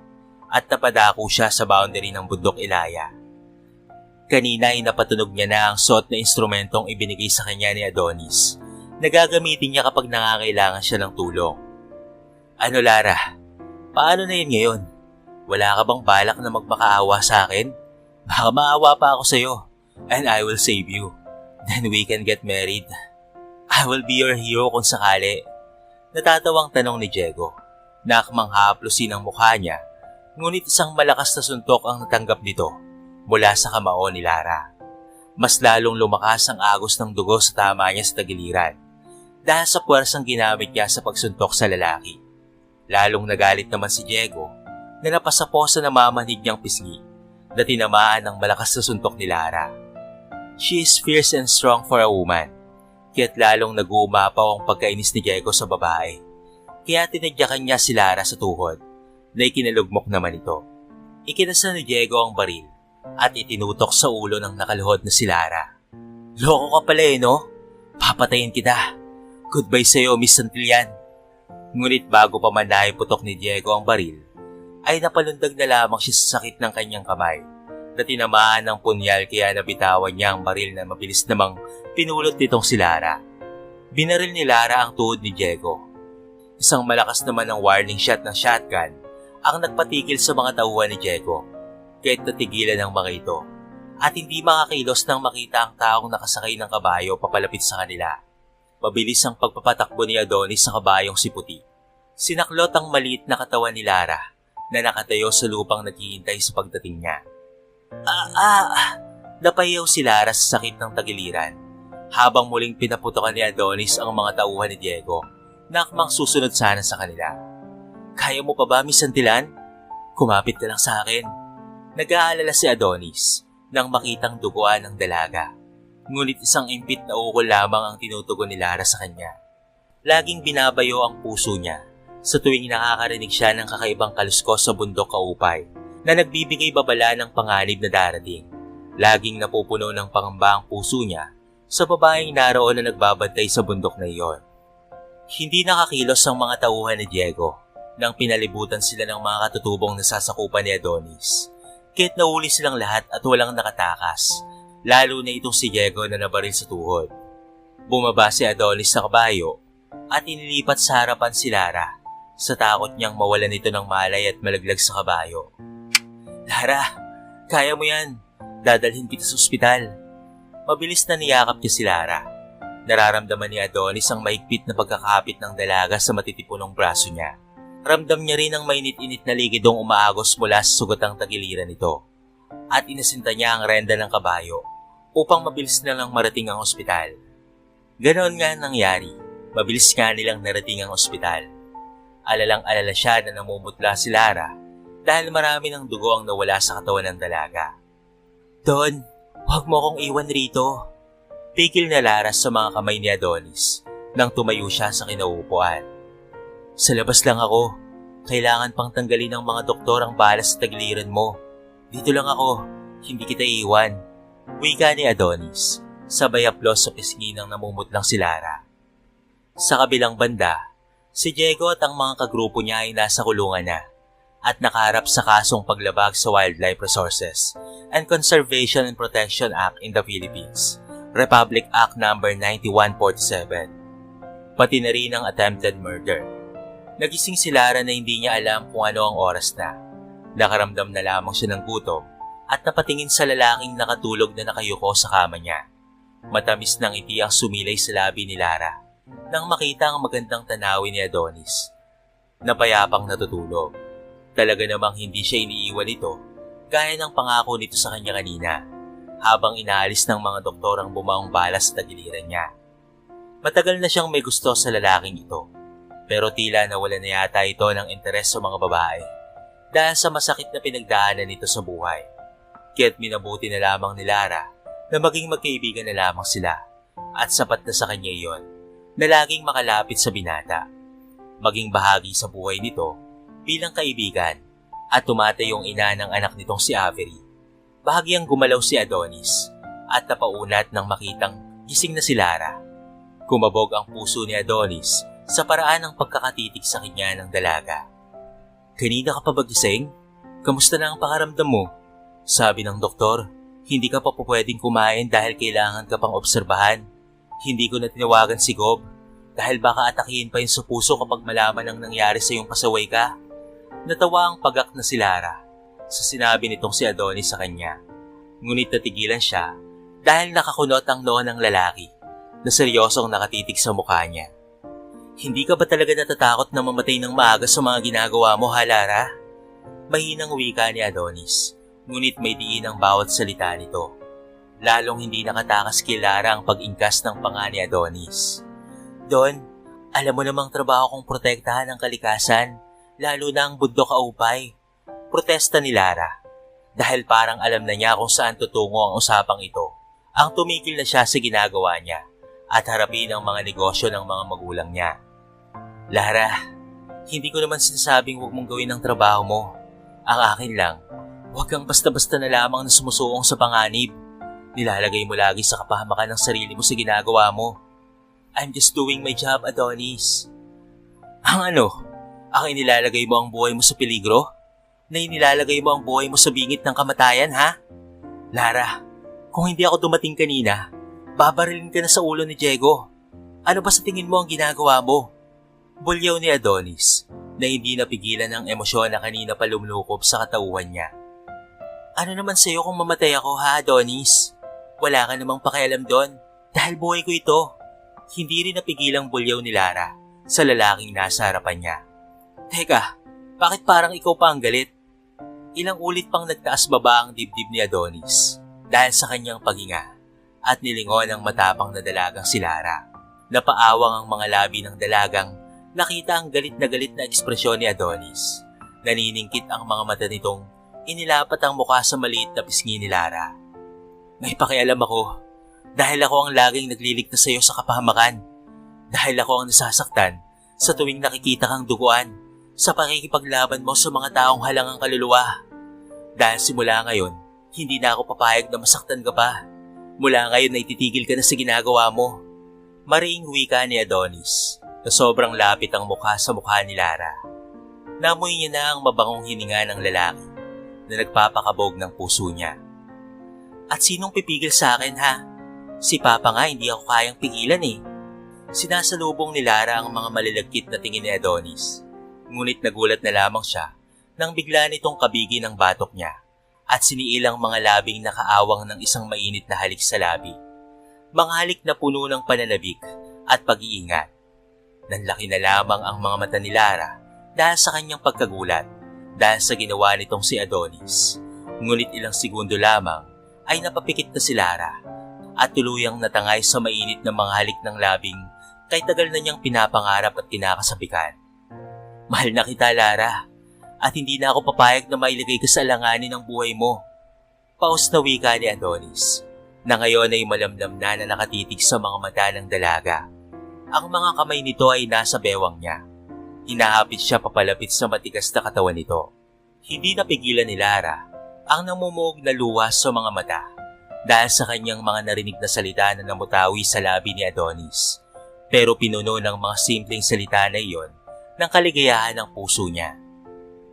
at napadako siya sa boundary ng bundok Ilaya. Kanina ay napatunog niya na ang suot na instrumentong ibinigay sa kanya ni Adonis na gagamitin niya kapag nangangailangan siya ng tulong. Ano Lara, paano na yun ngayon? Wala ka bang balak na magmakaawa sa akin? Baka maawa pa ako sa'yo and I will save you. Then we can get married. I will be your hero kung sakali. Natatawang tanong ni Diego. Nakmang haplosin ang mukha niya, ngunit isang malakas na suntok ang natanggap nito mula sa kamao ni Lara. Mas lalong lumakas ang agos ng dugo sa tama niya sa tagiliran dahil sa puwersang ginamit niya sa pagsuntok sa lalaki. Lalong nagalit naman si Diego na napasapo sa namamanhig niyang pisngi na tinamaan ng malakas na suntok ni Lara. She is fierce and strong for a woman, kaya't lalong nag-uumapaw ang pagkainis ni Diego sa babae. Kaya tinadyakan niya si Lara sa tuhod na ikinalugmok naman ito. Ikinasa ni Diego ang baril at itinutok sa ulo ng nakaluhod na si Lara. Loko ka pala no? Papatayin kita. Goodbye sa'yo, Miss Santillan. Ngunit bago pa man naiputok ni Diego ang baril, ay napalundag na lamang siya sa sakit ng kanyang kamay na tinamaan ng punyal kaya nabitawan niya ang baril na mabilis namang pinulot nitong si Lara. Binaril ni Lara ang tuhod ni Diego. Isang malakas naman ang warning shot ng shotgun ang nagpatigil sa mga tauhan ni Diego. Kahit natigilan ang mga ito at hindi makakilos nang makita ang taong nakasakay ng kabayo papalapit sa kanila. Mabilis ang pagpapatakbo ni Adonis sa kabayong si Puti. Sinaklot ang maliit na katawan ni Lara na nakatayo sa lupang naghihintay sa pagdating niya. Napayaw si Lara sa sakit ng tagiliran habang muling pinaputokan ni Adonis ang mga tauhan ni Diego na akmang susunod sana sa kanila. Kaya mo pa ba, Miss Santillan? Kumapit ka lang sa akin. Nag-aalala si Adonis nang makitang duguan ng dalaga. Ngunit isang impit na ukol lamang ang tinutugon ni Lara sa kanya. Laging binabayo ang puso niya sa tuwing nakakarinig siya ng kakaibang kaluskos sa bundok kaupay na nagbibigay babala ng panganib na darating. Laging napupuno ng pangamba ang puso niya sa babaeng naroon na nagbabantay sa bundok na iyon. Hindi nakakilos ang mga tauhan ni Diego nang pinalibutan sila ng mga katutubong nasasakupan ni Adonis. Kahit nauli silang lahat at walang nakatakas, lalo na itong si Diego na nabaril sa tuhod. Bumaba si Adonis sa kabayo at inilipat sa harapan si Lara sa takot niyang mawalan ito ng malay at malaglag sa kabayo. Lara, kaya mo yan. Dadalhin kita sa ospital. Mabilis na niyakap niya si Lara. Nararamdaman ni Adonis ang mahigpit na pagkakapit ng dalaga sa matitipunong braso niya. Ramdam niya rin ang mainit-init na ligidong umaagos mula sa sugatang tagiliran nito. At inasinta niya ang renda ng kabayo upang mabilis na lang marating ang ospital. Ganoon nga nangyari, mabilis nga nilang narating ang ospital. Alalang-alala siya na namumutla si Lara dahil marami ng dugo ang nawala sa katawan ng dalaga. Don, huwag mo akong iwan rito. Pigil na Lara sa mga kamay ni Adonis nang tumayo siya sa kinauupuan. Sa labas lang ako. Kailangan pang tanggalin ng mga doktor ang balas sa tagiliran mo. Dito lang ako. Hindi kita iiwan. Wika ni Adonis. Sabay aplos sa pisngi ng namumutlang si Lara. Sa kabilang banda, si Diego at ang mga kagrupo niya ay nasa kulungan na at nakaharap sa kasong paglabag sa Wildlife Resources and Conservation and Protection Act in the Philippines, Republic Act No. 9147. Pati na rin ang attempted murder. Nagising si Lara na hindi niya alam kung ano ang oras na. Nakaramdam na lamang siya ng gutom at napatingin sa lalaking nakatulog na nakayuko sa kama niya. Matamis ng ngiti ang sumilay sa labi ni Lara nang makita ang magandang tanawin ni Adonis. Napayapang natutulog. Talaga namang hindi siya iniiwan nito gaya ng pangako nito sa kanya kanina habang inaalis ng mga doktor ang bumaong balas sa tagiliran niya. Matagal na siyang may gusto sa lalaking ito. Pero tila nawala na yata ito ng interes sa mga babae dahil sa masakit na pinagdaanan nito sa buhay. Kaya't minabuti na lamang ni Lara na maging magkaibigan na lamang sila at sapat na sa kanya iyon na laging makalapit sa binata. Maging bahagi sa buhay nito bilang kaibigan at tumatay yung ina ng anak nitong si Avery. Bahagyang gumalaw si Adonis at napaunat nang makitang gising na si Lara. Kumabog ang puso ni Adonis sa paraan ng pagkakatitig sa kanya ng dalaga. Kanina ka pa ba gising? Kamusta na ang pakaramdam mo? Sabi ng doktor, hindi ka pa pwedeng kumain dahil kailangan ka pang obserbahan. Hindi ko na tinawagan si Gob dahil baka atakihin pa yun sa puso kapag malaman ang nangyari sa iyong pasaway ka. Natawa ang pagak na si Lara sa sinabi nitong si Adonis sa kanya. Ngunit natigilan siya dahil nakakunot ang noo ng lalaki na seryosong nakatitig sa mukha niya. Hindi ka ba talaga natatakot na mamatay ng maaga sa mga ginagawa mo, ha, Lara? Mahinang wika ni Adonis, ngunit may diin ang bawat salita nito. Lalong hindi nakatakas kay Lara ang pag-ingkas ng panga ni Adonis. Don, alam mo namang trabaho kong protektahan ang kalikasan, lalo na ang bundok kaupay. Protesta ni Lara. Dahil parang alam na niya kung saan tutungo ang usapang ito, ang tumigil na siya sa ginagawa niya at harapin ang mga negosyo ng mga magulang niya. Lara, hindi ko naman sinasabing huwag mong gawin ang trabaho mo. Ang akin lang, huwag kang basta-basta na lamang na sumusuong sa panganib. Nilalagay mo lagi sa kapahamakan ng sarili mo sa ginagawa mo. I'm just doing my job, Adonis. Ang ano? Ang inilalagay mo ang buhay mo sa peligro? Na inilalagay mo ang buhay mo sa bingit ng kamatayan, ha? Lara, kung hindi ako dumating kanina, babarilin ka na sa ulo ni Diego. Ano ba sa tingin mo ang ginagawa mo? Bulyaw ni Adonis na hindi napigilan ang emosyon na kanina pa lumulukob sa katauhan niya. Ano naman sa'yo kung mamatay ako, ha, Adonis? Wala ka namang pakialam doon dahil buhay ko ito. Hindi rin napigilang bulyaw ni Lara sa lalaking nasa harapan niya. Teka, bakit parang ikaw pa ang galit? Ilang ulit pang nagtaas baba ang dibdib ni Adonis dahil sa kanyang paghinga at nilingon ang matapang na dalagang si Lara. Napaawang ang mga labi ng dalagang nakita ang galit na ekspresyon ni Adonis. Naniningkit ang mga mata nitong inilapat ang mukha sa maliit na pisngi ni Lara. May pakialam ako dahil ako ang laging nagliligtas sa iyo sa kapahamakan. Dahil ako ang nasasaktan sa tuwing nakikita kang duguan sa pakikipaglaban mo sa mga taong halangang kaluluwa. Dahil simula ngayon, hindi na ako papayag na masaktan ka pa. Mula ngayon ay titigil ka na sa ginagawa mo. Mariing wika ni Adonis na sobrang lapit ang mukha sa mukha ni Lara. Namoy niya na ang mabangong hininga ng lalaki na nagpapakabog ng puso niya. At sinong pipigil sa akin, ha? Si Papa nga hindi ako kayang pigilan eh. Sinasalubong ni Lara ang mga malilagkit na tingin ni Adonis. Ngunit nagulat na lamang siya nang bigla nitong kabigi ng batok niya at siniilang mga labing nakaawang ng isang mainit na halik sa labi. Mga halik na puno ng pananabik at pag-iingat. Nanlaki na lamang ang mga mata ni Lara dahil sa kanyang pagkagulat dahil sa ginawa nitong si Adonis. Ngunit ilang segundo lamang ay napapikit na si Lara at tuluyang natangay sa mainit na mga halik ng labing kay tagal na niyang pinapangarap at kinakasabikan. Mahal na kita, Lara, at hindi na ako papayag na mailagay ka sa alanganin ng buhay mo. Paus na wika ni Adonis na ngayon ay malamdam na nakatitig sa mga mata ng dalaga. Ang mga kamay nito ay nasa bewang niya. Hinahapit siya papalapit sa matigas na katawan nito. Hindi napigilan ni Lara ang namumuog na luwas sa mga mata dahil sa kanyang mga narinig na salita na namutawi sa labi ni Adonis. Pero pinuno ng mga simpleng salita na iyon ng kaligayahan ng puso niya.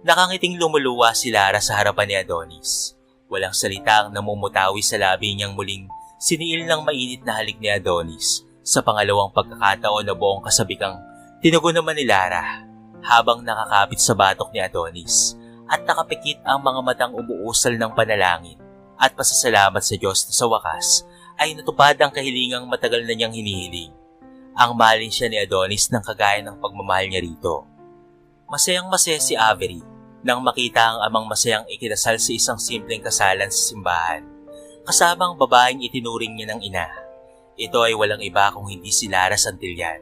Nakangiting lumuluwa si Lara sa harapan ni Adonis. Walang salita ang namumutawi sa labi niyang muling siniil ng mainit na halik ni Adonis. Sa pangalawang pagkakataon na buong kasabikang tinugon naman ni Lara habang nakakapit sa batok ni Adonis at nakapikit ang mga matang umuusal ng panalangin at pasasalamat sa Diyos na sa wakas ay natupad ang kahilingang matagal na niyang hinihiling. Ang mahalin siya ni Adonis ng kagaya ng pagmamahal niya rito. Masayang masaya si Avery nang makita ang amang masayang ikinasal sa isang simpleng kasalan sa simbahan kasama ang babaeng itinuring niya ng ina. Ito ay walang iba kung hindi si Lara Santillan.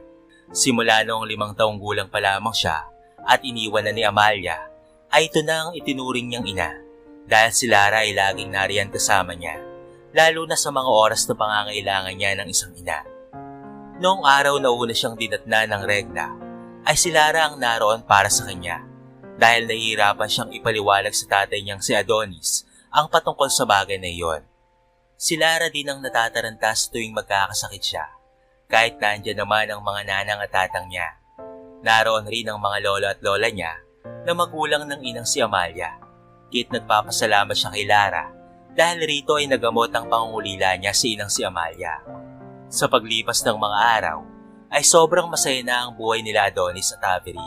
Simula noong 5 taong gulang pa lamang siya at iniwan na ni Amalia, ay ito na ang itinuring niyang ina dahil si Lara ay laging nariyan kasama niya, lalo na sa mga oras na pangangailangan niya ng isang ina. Noong araw na una siyang dinatna ng regla, ay si Lara ang naroon para sa kanya dahil nahihirapan siyang ipaliwalag sa tatay niyang si Adonis ang patungkol sa bagay na iyon. Si Lara din ang natataranta sa tuwing magkakasakit siya, kahit nandiyan naman ang mga nanang at tatang niya. Naroon rin ang mga lolo at lola niya na magulang ng inang si Amalia. Kit nagpapasalamat siya kay Lara dahil rito ay nagamot ang pangungulila niya si inang si Amalia. Sa paglipas ng mga araw, ay sobrang masaya na ang buhay nila Adonis at Avery.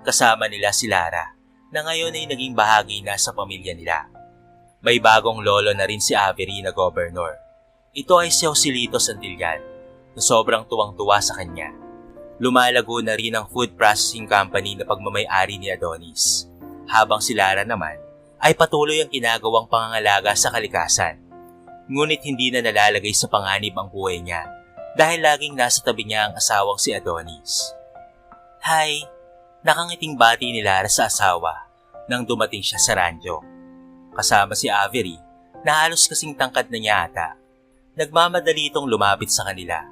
Kasama nila si Lara na ngayon ay naging bahagi na sa pamilya nila. May bagong lolo na rin si Avery na gobernador. Ito ay si Joselito Santillan na sobrang tuwang-tuwa sa kanya. Lumalago na rin ang food processing company na pagmamay-ari ni Adonis, habang si Lara naman ay patuloy ang ginagawang pangangalaga sa kalikasan. Ngunit hindi na nalalagay sa panganib ang buhay niya dahil laging nasa tabi niya ang asawang si Adonis. Hi! Nakangiting bati ni Lara sa asawa nang dumating siya sa rancho. Kasama si Avery na halos kasing tangkad na niya ata. Nagmamadali itong lumapit sa kanila.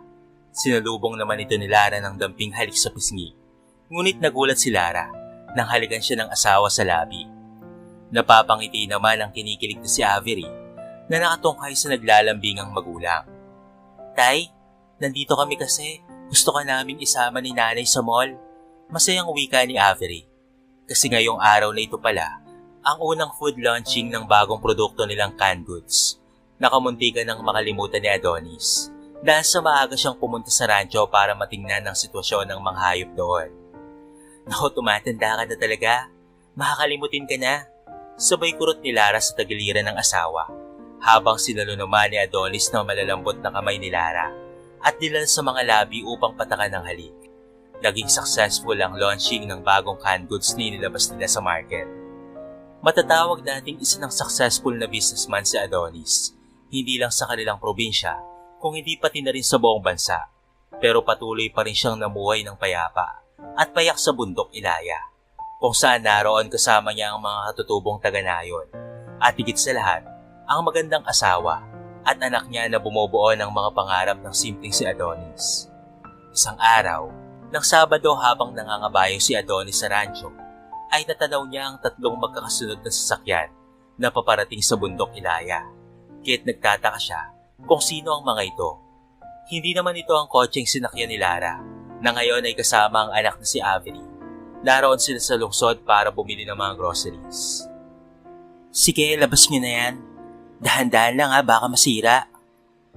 Sinalubong naman ito ni Lara ng damping halik sa pisngi. Ngunit nagulat si Lara nang halikan siya ng asawa sa labi. Napapangiti naman ang kinikilig na si Avery na nakatungkay sa naglalambingang magulang. Tay, nandito kami kasi gusto ka namin isama ni nanay sa mall. Masayang wika ni Avery. Kasi ngayong araw na ito pala, ang unang food launching ng bagong produkto nilang canned goods. Nakamuntikan ng makalimutan ni Adonis dahil sa maaga siyang pumunta sa rancho para matingnan ang sitwasyon ng mga hayop doon. Naku, tumatanda ka na talaga. Makakalimutin ka na. Sabay kurot ni Lara sa tagiliran ng asawa habang sinalo naman ni Adonis ng malalambot na kamay ni Lara at dilal sa mga labi upang patakan ng halik. Naging successful ang launching ng bagong canned goods ni nilabas nila sa market. Matatawag nating isa ng successful na businessman si Adonis, hindi lang sa kanilang probinsya, kung hindi pati na rin sa buong bansa. Pero patuloy pa rin siyang namuhay ng payapa at payak sa bundok Ilaya, kung saan naroon kasama niya ang mga katutubong taga-nayon. At higit sa lahat, ang magandang asawa at anak niya na bumubuo ng mga pangarap ng simpleng si Adonis. Isang araw, ng Sabado habang nangangabayo si Adonis sa rancho, ay natanaw niya ang tatlong magkakasunod na sasakyan na paparating sa bundok Ilaya. Kaya't nagtataka siya kung sino ang mga ito. Hindi naman ito ang kotseng sinakyan ni Lara na ngayon ay kasama ang anak na si Avery. Naroon sila sa lungsod para bumili ng mga groceries. Sige, labas niyo na yan. Dahan-dahan lang baka masira.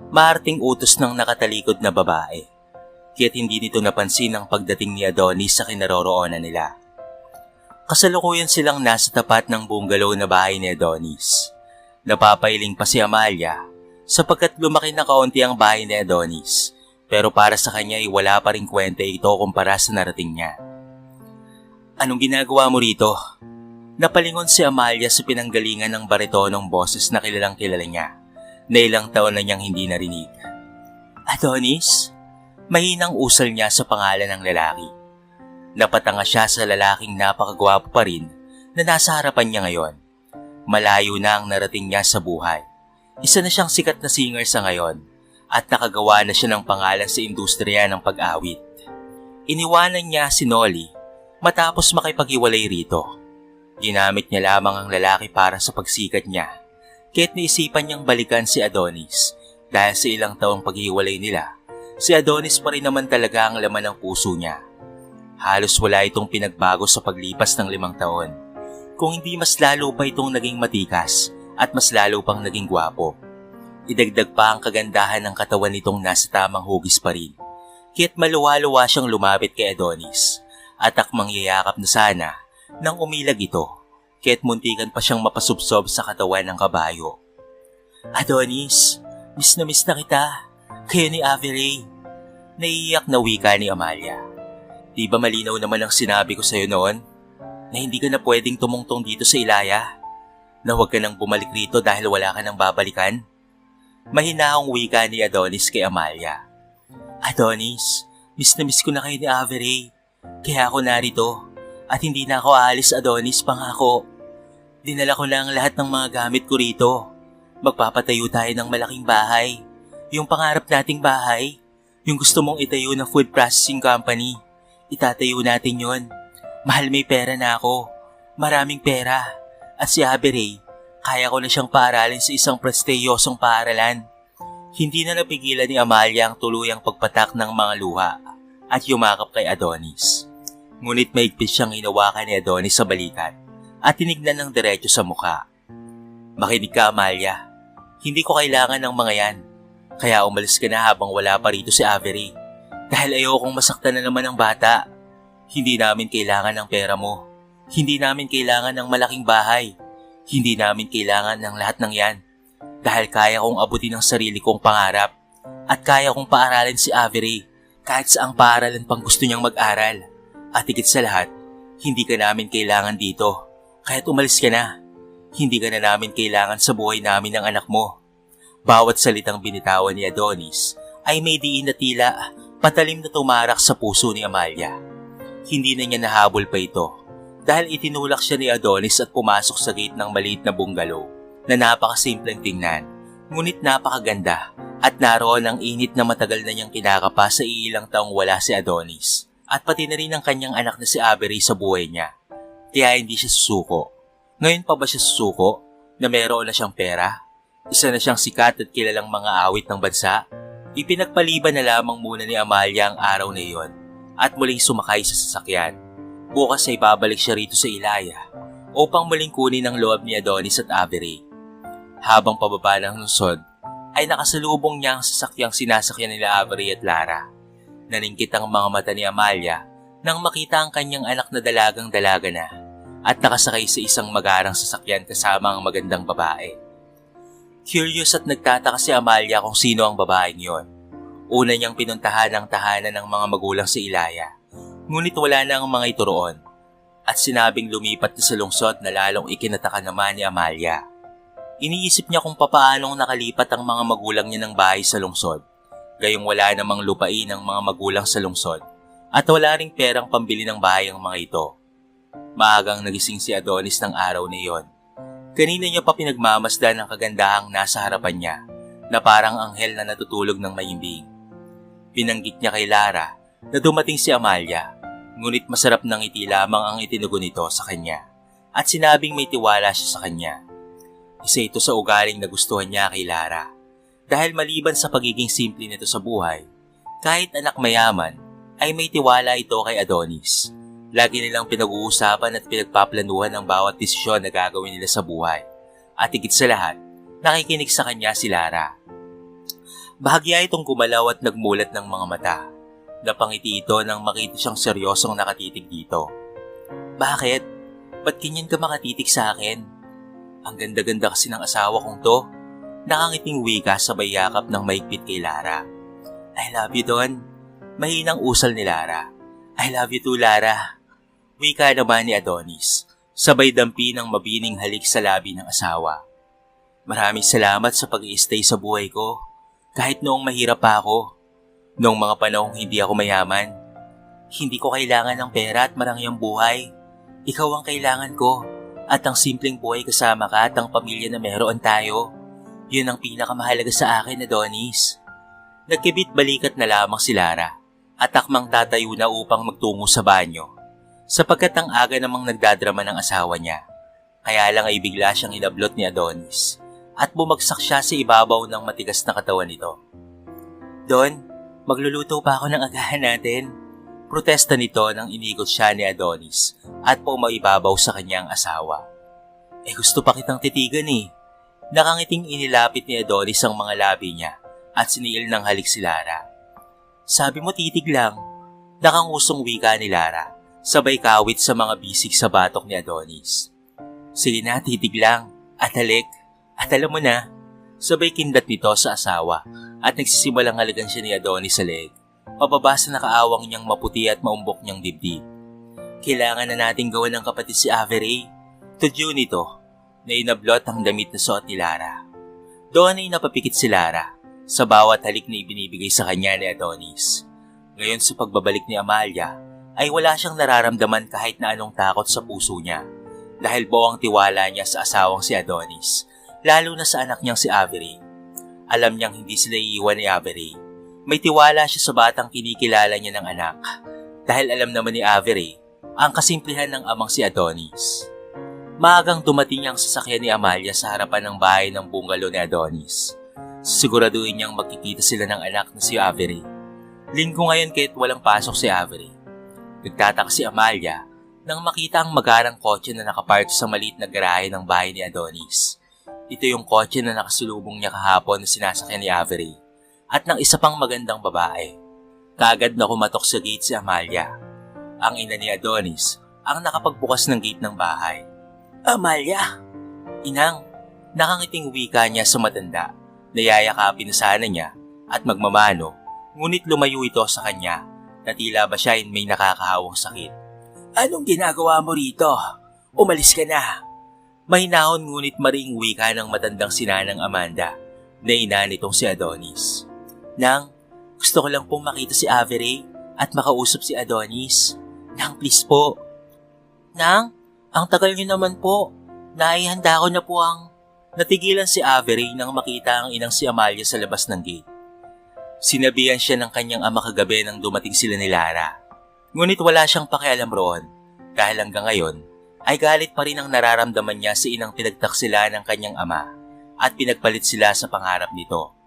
Maarting utos ng nakatalikod na babae. Kaya't hindi nito napansin ang pagdating ni Adonis sa kinaroroonan nila. Kasalukuyan silang nasa tapat ng bungalow na bahay ni Adonis. Napapailing pa si Amalia sapagkat lumaki na kaunti ang bahay ni Adonis, pero para sa kanya ay wala pa ring kwenta ito kumpara sa narating niya. Anong ginagawa mo rito? Napalingon si Amalia sa pinanggalingan ng baritonong boses na kilalang kilala niya, na ilang taon na niyang hindi narinig. Adonis? Mahinang usal niya sa pangalan ng lalaki. Napatanga siya sa lalaking napakagwapo pa rin na nasa harapan niya ngayon. Malayo na ang narating niya sa buhay. Isa na siyang sikat na singer sa ngayon at nakagawa na siya ng pangalan sa industriya ng pag-awit. Iniwanan niya si Nolly matapos makipag-iwalay rito. Ginamit niya lamang ang lalaki para sa pagsikat niya, kaya't naisipan niyang balikan si Adonis dahil sa ilang taong pag-iwalay nila. Si Adonis pa rin naman talaga ang laman ng puso niya. Halos wala itong pinagbago sa paglipas ng 5 taon. Kung hindi mas lalo pa itong naging matikas at mas lalo pang naging gwapo. Idagdag pa ang kagandahan ng katawan nitong nasa tamang hugis pa rin. Kaya't maluwa-luwa siyang lumapit kay Adonis at akmang yayakap na sana nang umilag ito. Kaya't muntikan pa siyang mapasubsob sa katawan ng kabayo. Adonis, miss na kita. Kayo ni Avery. Naiiyak na wika ni Amalia. Di ba malinaw naman ang sinabi ko sa'yo noon? Na hindi ka na pwedeng tumungtong dito sa Ilaya? Na huwag ka nang bumalik rito dahil wala ka nang babalikan? Mahinahong wika ni Adonis kay Amalia. Adonis, miss ko na kayo ni Avery. Kaya ako narito. At hindi na ako aalis, Adonis, pangako. Dinala ko lang lahat ng mga gamit ko rito. Magpapatayo tayo ng malaking bahay. Yung pangarap nating bahay, yung gusto mong itayo na food processing company, itatayo natin yon. Mahal, may pera na ako. Maraming pera. At si Avery, kaya ko na siyang paaralin sa isang prestiyosong paaralan. Hindi na napigilan ni Amalia ang tuluyang pagpatak ng mga luha at yumakap kay Adonis. Ngunit maigpit siyang hinawakan ni Adonis sa balikat at tinignan ng diretso sa mukha. Makinig ka, Amalia. Hindi ko kailangan ng mga yan. Kaya umalis ka na habang wala pa rito si Avery. Dahil ayokong masaktan na naman ang bata. Hindi namin kailangan ng pera mo. Hindi namin kailangan ng malaking bahay. Hindi namin kailangan ng lahat ng yan. Dahil kaya kong abutin ang sarili kong pangarap. At kaya kong paaralin si Avery kahit saang paaralan pang gusto niyang mag-aral. At higit sa lahat, hindi ka namin kailangan dito. Kaya't umalis ka na. Hindi ka na namin kailangan sa buhay namin ng anak mo. Bawat salitang binitawan ni Adonis ay may diin na tila patalim na tumarak sa puso ni Amalia. Hindi na niya nahabol pa ito dahil itinulak siya ni Adonis at pumasok sa gate ng maliit na bungalow na napakasimpleng tingnan, ngunit napakaganda at naroon ang init na matagal na niyang kinakapa sa ilang taong wala si Adonis at pati na rin ang kanyang anak na si Avery sa buhay niya. Kaya hindi siya susuko. Ngayon pa ba siya susuko na meron na siyang pera? Isa na siyang sikat at kilalang mga awit ng bansa? Ipinagpaliban na lamang muna ni Amalia ang araw na iyon at muling sumakay sa sasakyan. Bukas ay babalik siya rito sa Ilaya upang muling kunin ang loob ni Adonis at Avery. Habang pababa ng lungsod, ay nakasalubong niya ang sasakyang sinasakyan nila Avery at Lara. Naningkit ang mga mata ni Amalia nang makita ang kanyang anak na dalagang-dalaga na at nakasakay sa isang magarang sasakyan kasama ang magandang babae. Curious at nagtataka si Amalia kung sino ang babaeng yon. Una niyang pinuntahan ang tahanan ng mga magulang sa Ilaya, ngunit wala na ang mga ito roon at sinabing lumipat na sa lungsod na lalong ikinataka naman ni Amalia. Iniisip niya kung papaanong nakalipat ang mga magulang niya ng bahay sa lungsod, gayong wala namang lupain ang mga magulang sa lungsod at wala ring perang pambili ng bahay ang mga ito. Maagang nagising si Adonis ng araw na iyon. Kanina niya pa pinagmamasdan ang kagandahang nasa harapan niya na parang anghel na natutulog ng mahimbing. Pinanggit niya kay Lara na dumating si Amalia, ngunit masarap ng ngiti lamang ang itinugon nito sa kanya at sinabing may tiwala siya sa kanya. Isa ito sa ugaling nagustuhan niya kay Lara dahil maliban sa pagiging simple nito sa buhay, kahit anak mayaman ay may tiwala ito kay Adonis. Lagi nilang pinag-uusapan at pinagpaplanuhan ang bawat desisyon na gagawin nila sa buhay. At higit sa lahat, nakikinig sa kanya si Lara. Bahagya itong gumalaw at nagmulat ng mga mata. Napangiti ito nang makita siyang seryosong nakatitig dito. Bakit? Ba't ganyan ka makatitig sa akin? Ang ganda-ganda kasi ng asawa kong to. Nakangiting wika sabay yakap ng maigpit kay Lara. I love you, Don. Mahinang usal ni Lara. I love you too, Lara. Wika naman ni Adonis, sabay dampi ng mabining halik sa labi ng asawa. Maraming salamat sa pag-i-stay sa buhay ko, kahit noong mahirap pa ako. Noong mga panahong hindi ako mayaman, hindi ko kailangan ng pera at marangyang buhay. Ikaw ang kailangan ko, at ang simpleng buhay kasama ka at ang pamilya na meron tayo. Yun ang pinakamahalaga sa akin, Adonis. Nagkibit balikat na lamang si Lara at akmang tatayo na upang magtungo sa banyo. Sapagkat ang aga namang nagdadrama ng asawa niya, kaya lang ay bigla siyang inablot ni Adonis at bumagsak siya sa ibabaw ng matigas na katawan nito. Don, magluluto pa ako ng agahan natin. Protesta nito nang inigot siya ni Adonis at pumaibabaw sa kanyang asawa. Gusto pa kitang titigan eh. Nakangiting inilapit ni Adonis ang mga labi niya at siniil ng halik si Lara. Sabi mo titig lang, nakangusong wika ni Lara. Sabay kawit sa mga bisig sa batok ni Adonis. Sige na, titig lang. At halik. At alam mo na. Sabay kindat nito sa asawa at nagsisimulang halikan siya ni Adonis sa leeg. Pababa sa nakaawang niyang maputi at maumbok niyang dibdib. Kailangan na nating gawan ng kapatid si Avery. Tudyo nito na inablot ang damit na suot ni Lara. Doon ay napapikit si Lara sa bawat halik na ibinibigay sa kanya ni Adonis. Ngayon sa pagbabalik ni Amalia, ay wala siyang nararamdaman kahit na anong takot sa puso niya dahil buo ang tiwala niya sa asawang si Adonis, lalo na sa anak niyang si Avery. Alam niyang hindi sila iiwan ni Avery. May tiwala siya sa batang kinikilala niya ng anak dahil alam naman ni Avery ang kasimplihan ng amang si Adonis. Maagang dumating ang sasakyan ni Amalia sa harapan ng bahay ng bungalow ni Adonis. Siguraduhin niyang magkikita sila ng anak na si Avery. Linggo ngayon kahit walang pasok si Avery. Nagtataka si Amalia nang makita ang magarang kotse na nakapark sa maliit na garahe ng bahay ni Adonis. Ito yung kotse na nakasulubong niya kahapon na sinasakyan ni Avery at ng isa pang magandang babae. Kaagad na kumatok sa gate si Amalia. Ang ina ni Adonis ang nakapagbukas ng gate ng bahay. Amalia! Inang, nakangiting wika niya sa matanda. Nayayakapin na sana niya at magmamano, ngunit lumayo ito sa kanya na tila ba siya ay may nakakahawang sakit. Anong ginagawa mo rito? Umalis ka na. Mahinahon ngunit maring wika ng matandang sinanang Amanda na ina nitong si Adonis. Nang, gusto ko lang pong makita si Avery at makausap si Adonis. Nang, please po. Nang, ang tagal niyo naman po. Naihanda ko na po ang... Natigilan si Avery nang makita ang inang si Amalia sa labas ng gate. Sinabihan siya ng kanyang ama kagabi nang dumating sila ni Lara. Ngunit wala siyang pakialam roon dahil hanggang ngayon ay galit pa rin ang nararamdaman niya sa inang pinagtaksila ng kanyang ama at pinagpalit sila sa pangarap nito.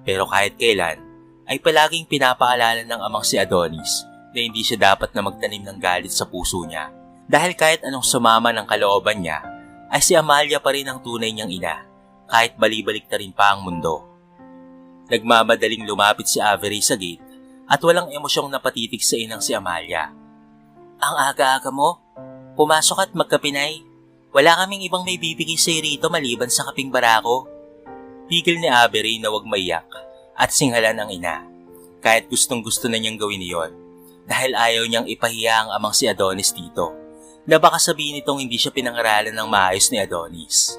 Pero kahit kailan ay palaging pinapaalala ng amang si Adonis na hindi siya dapat na magtanim ng galit sa puso niya dahil kahit anong sumama ng kalooban niya ay si Amalia pa rin ang tunay niyang ina kahit balibalik na rin pa ang mundo. Nagmamadaling lumapit si Avery sa gate at walang emosyong napatitig sa inang si Amalia. Ang aga-aga mo? Pumasok at magkapinay. Wala kaming ibang may bibigay sa'yo rito maliban sa kaping barako. Pigil ni Avery na wag maiyak at singhalan ang ina. Kahit gustong gusto na niyang gawin iyon dahil ayaw niyang ipahiya ang amang si Adonis dito na baka sabihin nitong hindi siya pinangaralan ng maayos ni Adonis.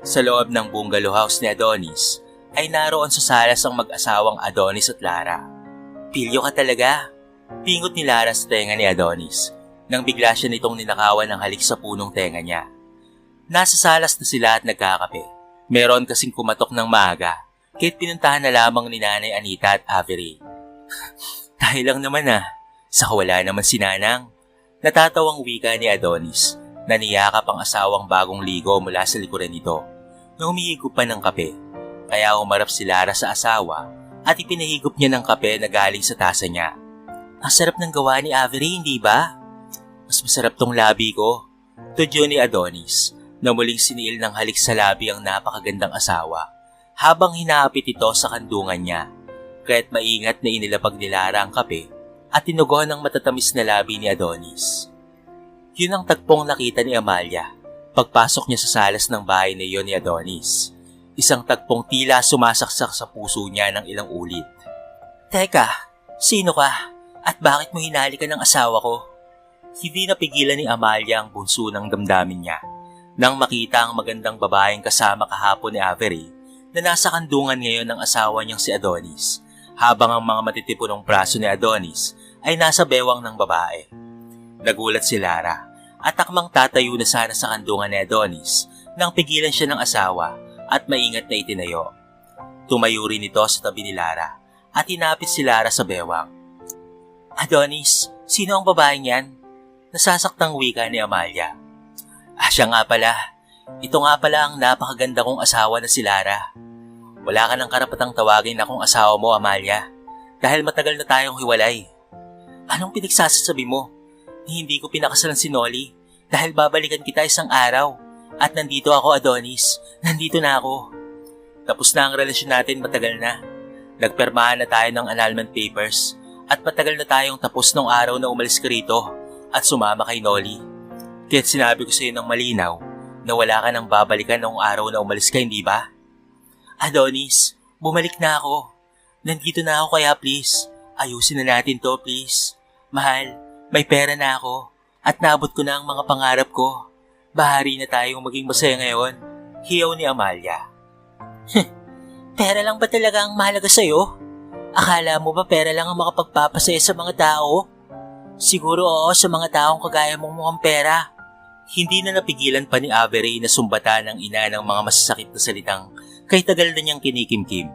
Sa loob ng bungalow house ni Adonis ay naroon sa salas ang mag-asawang Adonis at Lara. Pilyo ka talaga, pingot ni Lara sa tenga ni Adonis nang bigla siya nitong ninakawan ng halik sa punong tenga niya. Nasa salas na sila at nagkakape. Meron kasing kumatok ng maaga kahit pinuntahan na lamang ni Nanay Anita at Avery. Dahil lang naman sa kawala naman si Nanang. Natatawang wika ni Adonis na niyakap ang asawang bagong ligo mula sa likuran nito na humihigop pa ng kape. Kaya umarap si Lara sa asawa at ipinahigop niya ng kape na galing sa tasa niya. Ang sarap ng gawa ni Avery, hindi ba? Mas masarap tong labi ko. Tudyo ni Adonis na muling siniil ng halik sa labi ang napakagandang asawa habang hinapit ito sa kandungan niya. Kaya't maingat na inilapag ni Lara ang kape at tinugon ang matatamis na labi ni Adonis. Yun ang tagpong nakita ni Amalia pagpasok niya sa salas ng bahay na iyon ni Adonis. Isang tagpong tila sumasaksak sa puso niya ng ilang ulit. Teka, sino ka? At bakit mo hinalikan ng asawa ko? Hindi napigilan ni Amalia ang bunso ng damdamin niya nang makita ang magandang babaeng kasama kahapon ni Avery na nasa kandungan ngayon ng asawa niyang si Adonis habang ang mga matitipunong braso ni Adonis ay nasa bewang ng babae. Nagulat si Lara at takmang tatayo na sana sa kandungan ni Adonis nang pigilan siya ng asawa at maingat na itinayo. Tumayo rin ito sa tabi ni Lara at hinapit si Lara sa bewang. Adonis, sino ang babaeng yan? Nasasaktang wika ni Amalia. Siya nga pala. Ito nga pala ang napakaganda kong asawa na si Lara. Wala ka ng karapatang tawagin akong asawa mo, Amalia, dahil matagal na tayong hiwalay. Anong pinagsasasabi mo? Hindi ko pinakasalan si Nolly dahil babalikan kita isang araw. At nandito ako, Adonis. Nandito na ako. Tapos na ang relasyon natin, matagal na. Nagpermahan na tayo ng annulment papers at matagal na tayong tapos nung araw na umalis ka rito at sumama kay Nolly. Kaya't sinabi ko sa iyo ng malinaw na wala ka nang babalikan noong araw na umalis ka, hindi ba? Adonis, bumalik na ako. Nandito na ako kaya please, ayusin na natin to please. Mahal, may pera na ako at naabot ko na ang mga pangarap ko. Bahari na tayong maging masaya ngayon. Hiyaw ni Amalia. Pera lang ba talaga ang mahalaga sa'yo? Akala mo ba pera lang ang makapagpapasaya sa mga tao? Siguro oo sa mga taong kagaya mong mukhang pera. Hindi na napigilan pa ni Avery na sumbatan ng ina ng mga masasakit na salitang kay tagal na niyang kinikimkim.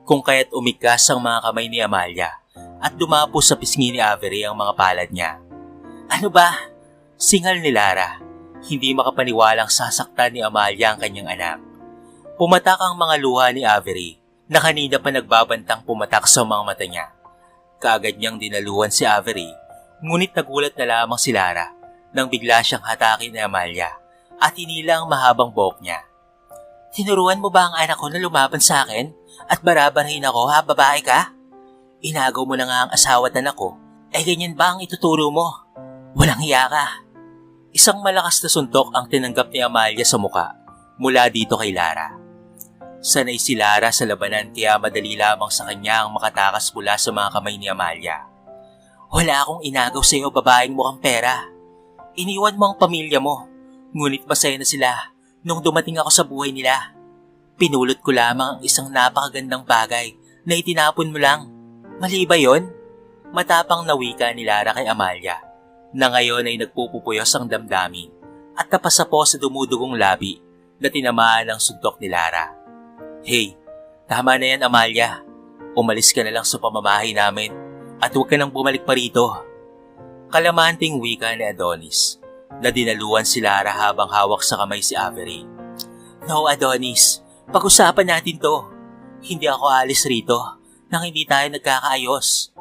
Kung kaya't umigkas ang mga kamay ni Amalia at dumapo sa pisngi ni Avery ang mga palad niya. Ano ba? Singal ni Lara. Hindi makapaniwalang sasaktan ni Amalia ang kanyang anak. Pumatak ang mga luha ni Avery na kanina pa nagbabantang pumatak sa mga mata niya. Kaagad niyang dinaluhan si Avery, ngunit nagulat na lamang si Lara nang bigla siyang hatakin ni Amalia at hinila ang mahabang buhok niya. Tinuruan mo ba ang anak ko na lumaban sa akin at barabarhin ako ha, babae ka? Inagaw mo na nga ang asawa at anak ko, ganyan ba ang ituturo mo? Walang hiya ka. Isang malakas na suntok ang tinanggap ni Amalia sa muka mula dito kay Lara. Sanay si Lara sa labanan kaya madali lamang sa kanya ang makatakas mula sa mga kamay ni Amalia. Wala akong inagaw sa iyo, babaeng mukhang pera. Iniwan mo ang pamilya mo, ngunit masaya na sila nung dumating ako sa buhay nila. Pinulot ko lamang ang isang napakagandang bagay na itinapon mo lang. Mali ba yun? Matapang na wika ni Lara kay Amalia, na ngayon ay nagpupupuyos ang damdamin at napasapo sa dumudugong labi na tinamaan ng suntok ni Lara. Hey, tama na yan Amalia. Umalis ka na lang sa pamamahay namin at huwag ka nang bumalik pa rito. Kalamanting wika ni Adonis na dinaluan si Lara habang hawak sa kamay si Avery. No Adonis, pag-usapan natin to. Hindi ako alis rito nang hindi tayo nagkakaayos.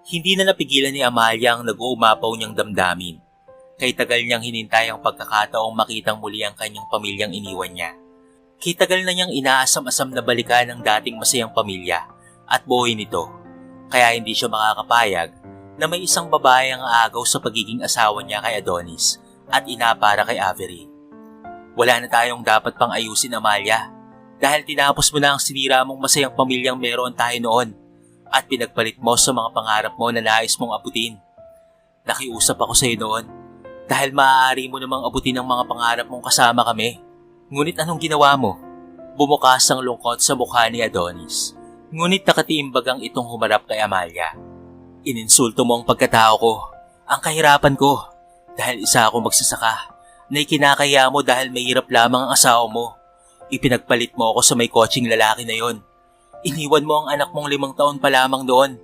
Hindi na napigilan ni Amalia ang nag-uumapaw niyang damdamin. Kay tagal niyang hinintay ang pagkakataong makitang muli ang kanyang pamilyang iniwan niya. Kay tagal na niyang inaasam-asam na balikan ang dating masayang pamilya at buhay nito. Kaya hindi siya makakapayag na may isang babae ang aagaw sa pagiging asawa niya kay Adonis at ina para kay Avery. Wala na tayong dapat pang ayusin Amalia dahil tinapos mo na ang sinira mong masayang pamilyang meron tayo noon at pinagpalit mo sa mga pangarap mo na nais mong abutin. Nakiusap ako sa iyo noon dahil maaari mo namang abutin ang mga pangarap mong kasama kami. Ngunit anong ginawa mo? Bumukas ang lungkot sa mukha ni Adonis. Ngunit nakatiimbagang itong humarap kay Amalia. Ininsulto mo ang pagkatao ko, ang kahirapan ko, dahil isa ako magsasaka na ikinakaya mo dahil mahirap lamang ang asawa mo. Ipinagpalit mo ako sa may kotseng lalaki na yon. Iniwan mo ang anak mong 5 taon pa lamang doon.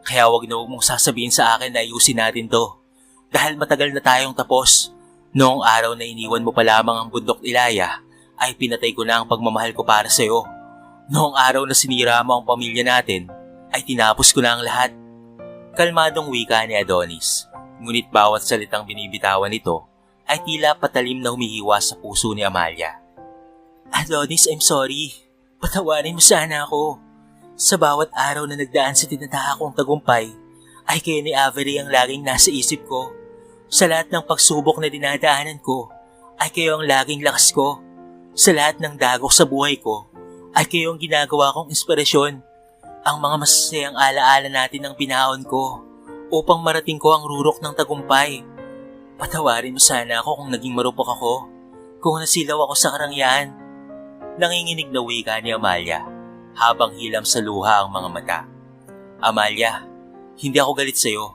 Kaya wag na huwag mong sasabihin sa akin na ayusin natin to. Dahil matagal na tayong tapos. Noong araw na iniwan mo pa lamang ang bundok Ilaya, ay pinatay ko na ang pagmamahal ko para sa'yo. Noong araw na sinira mo ang pamilya natin, ay tinapos ko na ang lahat. Kalmadong wika ni Adonis, ngunit bawat salitang binibitawan nito ay tila patalim na humihiwa sa puso ni Amalia. Adonis, I'm sorry. Patawarin mo sana ako. Sa bawat araw na nagdaan sa tinatahak kong tagumpay, ay kayo ni Avery ang laging nasa isip ko. Sa lahat ng pagsubok na dinadaanan ko, ay kayo ang laging lakas ko. Sa lahat ng dagok sa buhay ko, ay kayo ang ginagawa kong inspirasyon. Ang mga masasayang alaala natin ang binahon ko upang marating ko ang rurok ng tagumpay. Patawarin mo sana ako kung naging marupok ako, kung nasilaw ako sa karangyaan. Nanginginig na wika ni Amalia habang hilam sa luha ang mga mata. Amalia, hindi ako galit sa'yo.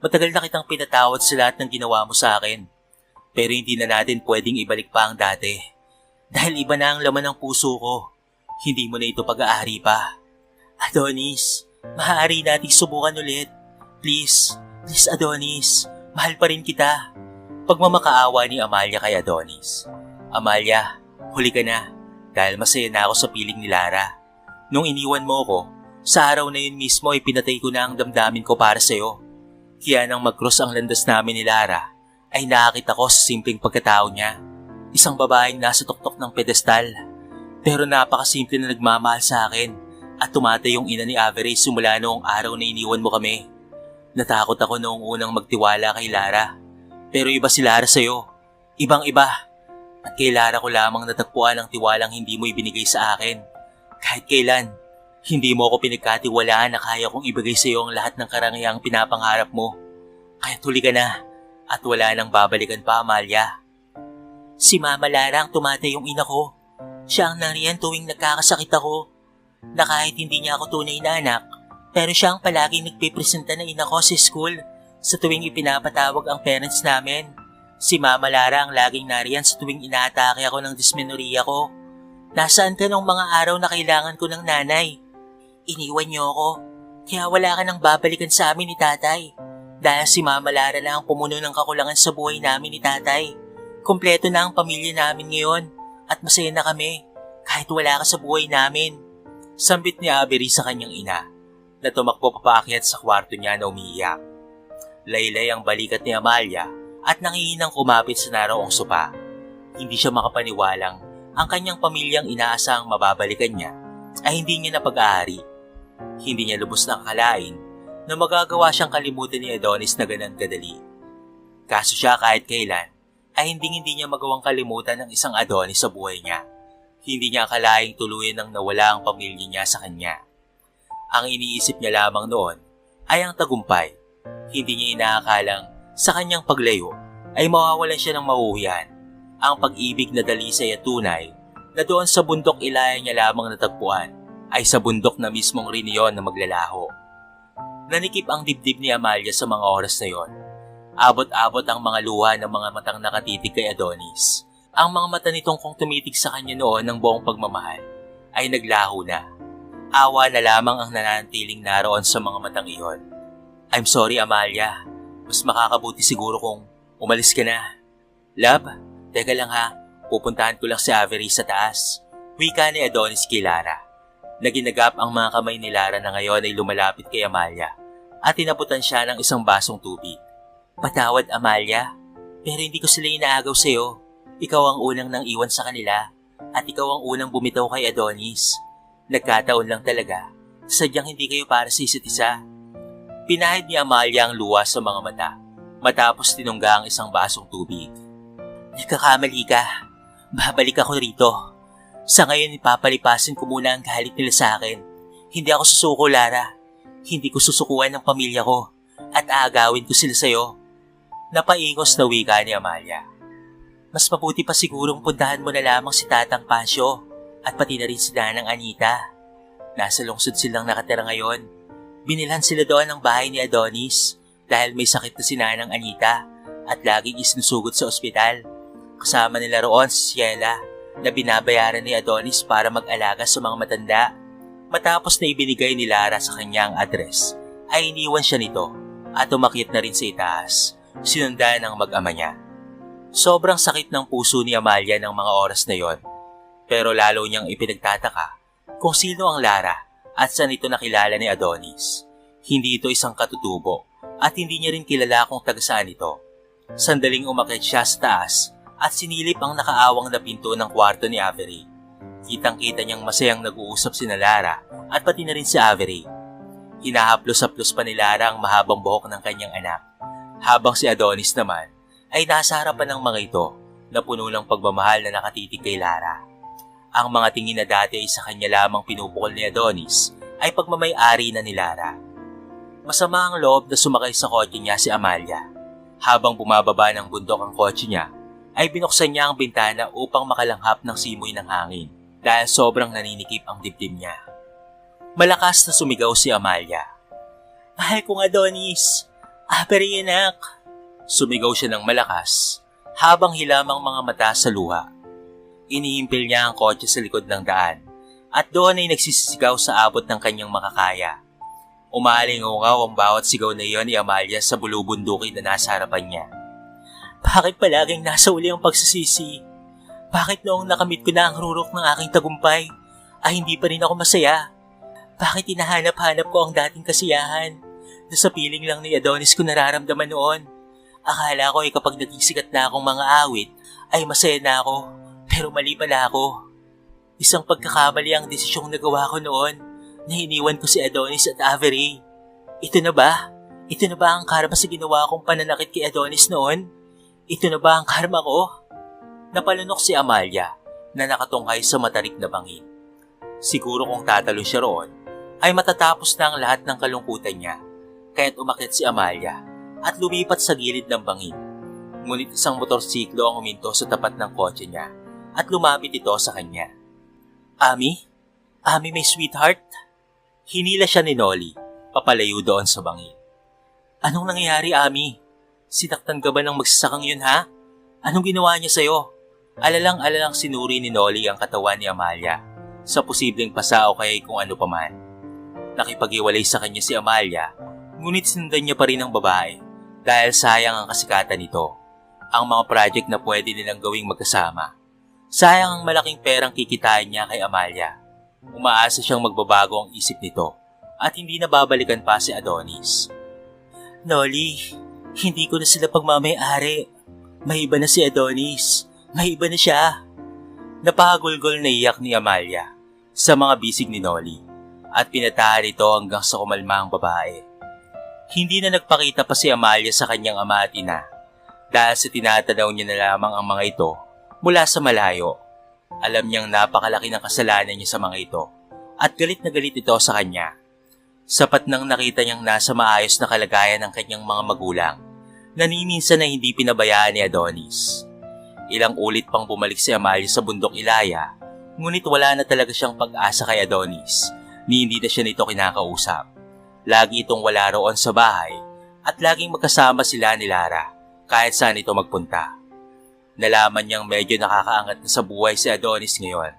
Matagal na kitang pinatawad sa lahat ng ginawa mo sa akin. Pero hindi na natin pwedeng ibalik pa ang dati. Dahil iba na ang laman ng puso ko. Hindi mo na ito pag-aari pa. Adonis, maaari nating subukan ulit. Please Adonis, mahal pa rin kita. Pagmamakaawa ni Amalia kay Adonis. Amalia, huli ka na. Dahil masaya na ako sa piling ni Lara. Nung iniwan mo ko, sa araw na yun mismo ay pinatay ko na ang damdamin ko para sa'yo. Kaya nang mag-cross ang landas namin ni Lara, ay nakakita ko sa simpleng pagkatao niya. Isang babaeng nasa tuktok ng pedestal. Pero napakasimple na nagmamahal sa akin at tumatay yung ina ni Avery simula noong araw na iniwan mo kami. Natakot ako noong unang magtiwala kay Lara. Pero iba si Lara sa'yo. Ibang-iba. At kay Lara ko lamang natagpuan ang tiwalang hindi mo ibinigay sa akin. Kahit kailan, hindi mo ako pinagkatiwalaan na kaya kong ibigay sa iyo ang lahat ng karangyang pinapangarap mo. Kaya tuli ka na at wala nang babalikan pa, Amalia. Si Mama Lara ang tumatay yung ina ko. Siya ang nariyan tuwing nagkakasakit ako. Na kahit hindi niya ako tunay na anak, pero siya ang palaging nagpipresenta na ina ko sa school sa tuwing ipinapatawag ang parents namin. Si Mama Lara ang laging nariyan sa tuwing inaatake ako ng dysmenorrhea ko. Nasaan ka nung mga araw na kailangan ko ng nanay? Iniwan niyo ako, kaya wala ka nang babalikan sa amin ni tatay. Dahil si Mama Lara na ang pumuno ng kakulangan sa buhay namin ni tatay. Kompleto na ang pamilya namin ngayon at masaya na kami kahit wala ka sa buhay namin. Sambit ni Avery sa kanyang ina na tumakbo papaakyat sa kwarto niya na umiiyak. Laylay ang balikat ni Amalia at nangihinang kumapit sa naraong sopa. Hindi siya makapaniwalang ang kanyang pamilyang inaasang mababalikan niya ay hindi niya napag-aari. Hindi niya lubos na akalain na magagawa siyang kalimutan ni Adonis na ganun kadali. Kaso siya kahit kailan ay hindi niya magawang kalimutan ng isang Adonis sa buhay niya. Hindi niya akalaing tuluyan nang nawala ang pamilya niya sa kanya. Ang iniisip niya lamang noon ay ang tagumpay. Hindi niya inaakalang sa kanyang paglayo ay mawawalan siya ng mauwian. Ang pag-ibig na dalisay at tunay na doon sa bundok Ilaya niya lamang natagpuan ay sa bundok na mismong rin iyon na maglalaho. Nanikip ang dibdib ni Amalia sa mga oras na yon. Abot-abot ang mga luha ng mga matang nakatitig kay Adonis. Ang mga mata nitong kung tumitig sa kanya noon ng buong pagmamahal ay naglaho na. Awa na lamang ang nananatiling naroon sa mga matang iyon. I'm sorry, Amalia. Mas makakabuti siguro kung umalis ka na. Love, teka lang ha. Pupuntahan ko lang si Avery sa taas. Wika ni Adonis kay Lara. Naginagap ang mga kamay ni Lara na ngayon ay lumalapit kay Amalia at tinaputan siya ng isang basong tubig. Patawad, Amalia, pero hindi ko sila inaagaw sa'yo. Ikaw ang unang nang iwan sa kanila at ikaw ang unang bumitaw kay Adonis. Nagkataon lang talaga. Sadyang hindi kayo para sa isa't isa. Pinahid ni Amalia ang luha sa mga mata matapos tinungga ang isang basong tubig. Nagkakamali ka. Babalik ako rito. Sa ngayon ipapalipasin ko muna ang galit nila sa akin. Hindi ako susuko, Lara. Hindi ko susukuan ng pamilya ko at aagawin ko sila sa'yo. Napaingos na wika ni Amalia. Mas mabuti pa sigurong puntahan mo na lamang si Tatang Pasyo at pati na rin si Nanang Anita. Nasa lungsod silang nakatira ngayon. Binilhan sila doon ng bahay ni Adonis dahil may sakit na si Nanang Anita at laging isinusugod sa ospital. Kasama nila roon si Sheila na binabayaran ni Adonis para mag-alaga sa mga matanda. Matapos na ibinigay ni Lara sa kanya ang address, ay iniwan siya nito at umakyat na rin sa itaas. Sinundan ng mag-ama niya. Sobrang sakit ng puso ni Amalia ng mga oras na yon. Pero lalo niyang ipinagtataka kung sino ang Lara at saan ito nakilala ni Adonis. Hindi ito isang katutubo at hindi niya rin kilala kung taga saan ito. Sandaling umakyat siya sa taas at sinilip ang nakaawang na pinto ng kwarto ni Avery. Kitang-kita niyang masayang nag-uusap sina Lara at pati na rin si Avery. Hinahaplos-haplos pa ni Lara ang mahabang buhok ng kanyang anak. Habang si Adonis naman ay nasa harapan ng mga ito na puno ng pagmamahal na nakatitig kay Lara. Ang mga tingin na dati ay sa kanya lamang pinupukol ni Adonis ay pagmamay-ari na ni Lara. Masama ang loob na sumakay sa kotse niya si Amalia. Habang bumababa ng bundok ang kotse niya, ay binuksan niya ang bintana upang makalanghap ng simoy ng hangin dahil sobrang naninikip ang dibdib niya. Malakas na sumigaw si Amalia. Mahal kong Adonis! Avery, anak! Sumigaw siya ng malakas habang hilamang mga mata sa luha. Inihimpil niya ang kotse sa likod ng daan at doon ay nagsisisigaw sa abot ng kanyang makakaya. Umalingaw ang bawat sigaw na iyon ni Amalia sa bulubundukin na nasa harapan niya. Bakit palaging nasa uli ang pagsisisi? Bakit noong nakamit ko na ang rurok ng aking tagumpay ay hindi pa rin ako masaya? Bakit hinahanap-hanap ko ang dating kasiyahan na sa piling lang ni Adonis ko nararamdaman noon? Akala ko ay kapag nagisikat na akong mga awit ay masaya na ako, pero mali pala ako. Isang pagkakamali ang desisyong nagawa ko noon na iniwan ko si Adonis at Avery. Ito na ba? Ito na ba ang karma sa ginawa kong pananakit kay Adonis noon? Ito na ba ang karma ko? Napalunok si Amalia na nakatungkay sa matarik na bangin. Siguro kung tatalo siya roon, ay matatapos na ang lahat ng kalungkutan niya, kaya't umakyat si Amalia at lumipat sa gilid ng bangin. Ngunit isang motorsiklo ang huminto sa tapat ng kotse niya at lumapit ito sa kanya. Ami? Ami, may sweetheart? Hinila siya ni Nolly, papalayo doon sa bangin. Anong nangyayari, Ami? Sinaktan ka ba ng magsasakang yun, ha? Anong ginawa niya sa'yo? Alalang-alalang sinuri ni Nolly ang katawan ni Amalia sa posibleng pasa o kaya kung ano paman. Nakipag-iwalay sa kanya si Amalia, ngunit sinundan niya pa rin ang babae dahil sayang ang kasikatan nito. Ang mga project na pwede nilang gawing magkasama. Sayang ang malaking perang kikitain niya kay Amalia. Umaasa siyang magbabago ang isip nito at hindi na babalikan pa si Adonis. Nolly, hindi ko na sila pagmamay-ari. May iba na si Adonis. May iba na siya. Napahagulgol na iyak ni Amalia sa mga bisig ni Nolly at pinatahan ito hanggang sa kumalma ang babae. Hindi na nagpakita pa si Amalia sa kanyang ama at ina dahil sa tinatanaw niya na lamang ang mga ito mula sa malayo. Alam niyang napakalaki ng kasalanan niya sa mga ito at galit na galit ito sa kanya. Sapat nang nakita niyang nasa maayos na kalagayan ng kanyang mga magulang, naniminsan na hindi pinabayaan ni Adonis. Ilang ulit pang bumalik si Amalia sa bundok Ilaya Ngunit wala na talaga siyang pag-asa kay Adonis ni hindi na siya nito kinakausap. Lagi itong wala roon sa bahay at laging magkasama sila ni Lara kahit saan ito magpunta. Nalaman niyang medyo nakakaangat na sa buhay si Adonis ngayon.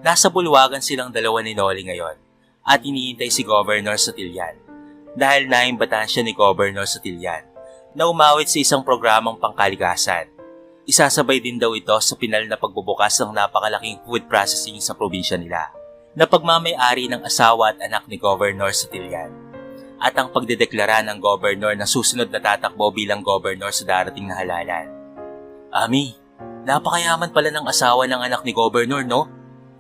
Nasa bulwagan silang dalawa ni Noli ngayon at iniintay si Governor Sotillan dahil naimbatahan siya ni Governor Sotillan na umawit sa isang programang pangkalikasan. Isasabay din daw ito sa pinal na pagbubukas ng napakalaking food processing sa probinsya nila na pagmamay-ari ng asawa at anak ni Governor Sotillan at ang pagdedeklara ng Governor na susunod na tatakbo bilang Governor sa darating na halalan. Ami, napakayaman pala ng asawa ng anak ni Governor, no?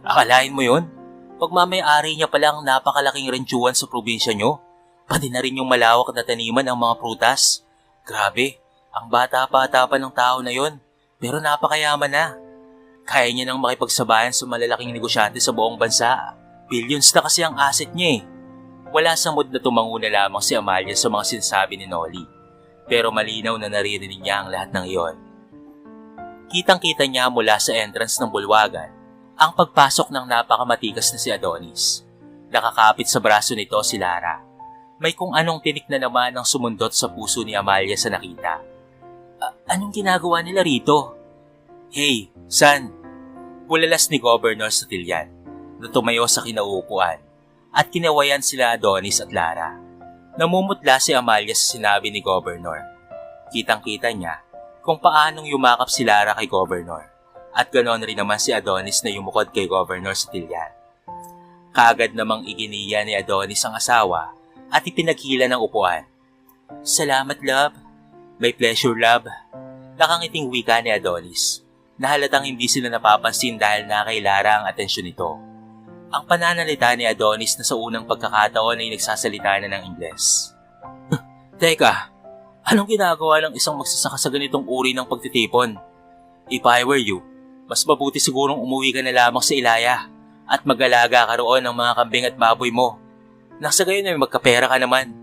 Akalain mo yun? Pagmamay-ari niya pala ang napakalaking rentsuan sa probinsya nyo. Pati na rin yung malawak na taniman ng mga prutas. Grabe, ang bata-bata pa ng tao na yon, pero napakayaman na. Kaya niya nang makipagsabayan sa malalaking negosyante sa buong bansa. Billions na kasi ang asset niya eh. Wala sa mood na tumango na lamang si Amalia sa mga sinasabi ni Noli. Pero malinaw na naririnig niya ang lahat ng iyon. Kitang-kita niya mula sa entrance ng bulwagan ang pagpasok ng napakamatikas na si Adonis. Nakakapit sa braso nito si Lara. May kung anong tinik na naman ang sumundot sa puso ni Amalia sa nakita. Anong ginagawa nila rito? Hey, son! Bulalas ni Governor Sotillan na tumayo sa kinauupuan at kinawayan sila Adonis at Lara. Namumutla si Amalia sa sinabi ni Governor. Kitang-kita niya kung paanong yumakap si Lara kay Governor at ganoon rin naman si Adonis na yumukod kay Governor Sotillan. Kaagad namang iginiya ni Adonis ang asawa at ipinaghila ng upuan. Salamat, love. May pleasure, love. Nakangiting wika ni Adonis na halatang hindi sila napapansin dahil na kay Lara ang atensyon nito. Ang pananalita ni Adonis na sa unang pagkakataon ay nagsasalita na ng Ingles. Teka, anong ginagawa ng isang magsasaka sa ganitong uri ng pagtitipon? If I were you, mas mabuti sigurong umuwi ka na lamang sa Ilaya at mag-alaga ka roon ng mga kambing at baboy mo. Nasa gayon ay magkapera ka naman.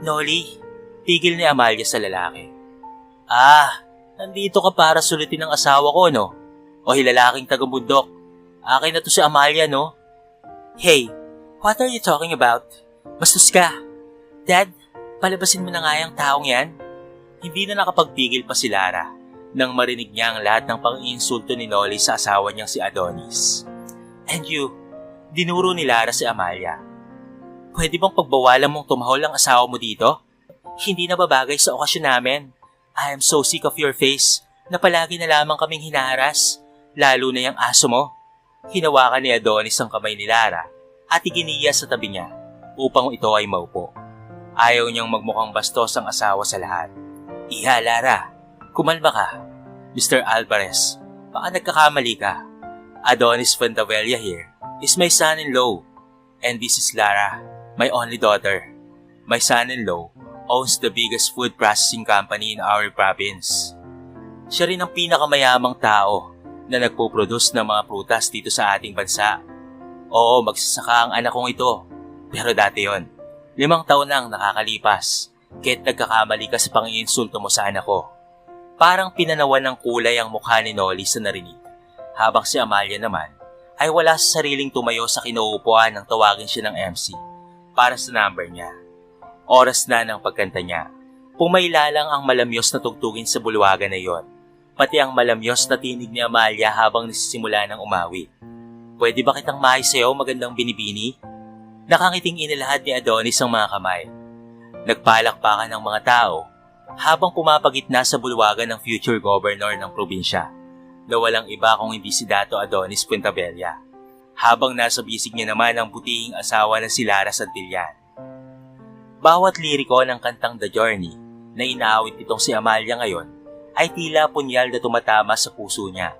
Noli, tigil ni Amalia sa lalaki. Nandito ka para sulitin ang asawa ko, no? O hilalaking taga-bundok. Akin na to si Amalia, no? Hey, what are you talking about? Bastos ka. Dad, palabasin mo na nga yung taong yan. Hindi na nakapagpigil pa si Lara nang marinig niya ang lahat ng pang-iinsulto ni Noli sa asawa niyang si Adonis. And you, dinuro ni Lara si Amalia. Pwede bang pagbawalan mong tumahol ang asawa mo dito? Hindi na babagay sa okasyon namin. I am so sick of your face na palagi na lamang kaming hinaharas, lalo na yung aso mo. Hinawakan ni Adonis ang kamay ni Lara at iginiya sa tabi niya upang ito ay maupo. Ayaw niyang magmukhang bastos ang asawa sa lahat. Iha, Lara, kumalma ka. Mr. Alvarez, baka nagkakamali ka. Adonis Fuentavella here is my son-in-law, and this is Lara, my only daughter. My son-in-law owns the biggest food processing company in our province. Siya rin ang pinakamayamang tao na nagpo-produce ng mga prutas dito sa ating bansa. Oo, magsasaka ang anak kong ito. Pero dati yon, 5 taon na ang nakakalipas, kaya't nagkakamali ka sa pang-iinsulto mo sa anak ko. Parang pinanawan ng kulay ang mukha ni Noli sa narinig, habang si Amalia naman ay wala sa sariling tumayo sa kinauupuan nang tawagin siya ng MC para sa number niya. Oras na ng pagkanta niya. Pumailalang ang malamyos na tugtugin sa bulwagan na iyon, pati ang malamyos na tinig ni Amalia habang nasisimula ng umawit. Pwede ba kitang maisayaw, magandang binibini? Nakangiting inilahad ni Adonis ang mga kamay. Nagpalakpakan ng mga tao habang pumapagitna sa bulwagan ng future governor ng probinsya na walang iba kung hindi si Dato Adonis Fuentavella, habang nasa bisig niya naman ang butihing asawa na si Lara Santillan. Bawat liriko ng kantang The Journey na inaawit nitong si Amalia ngayon ay tila punyal na tumatama sa puso niya.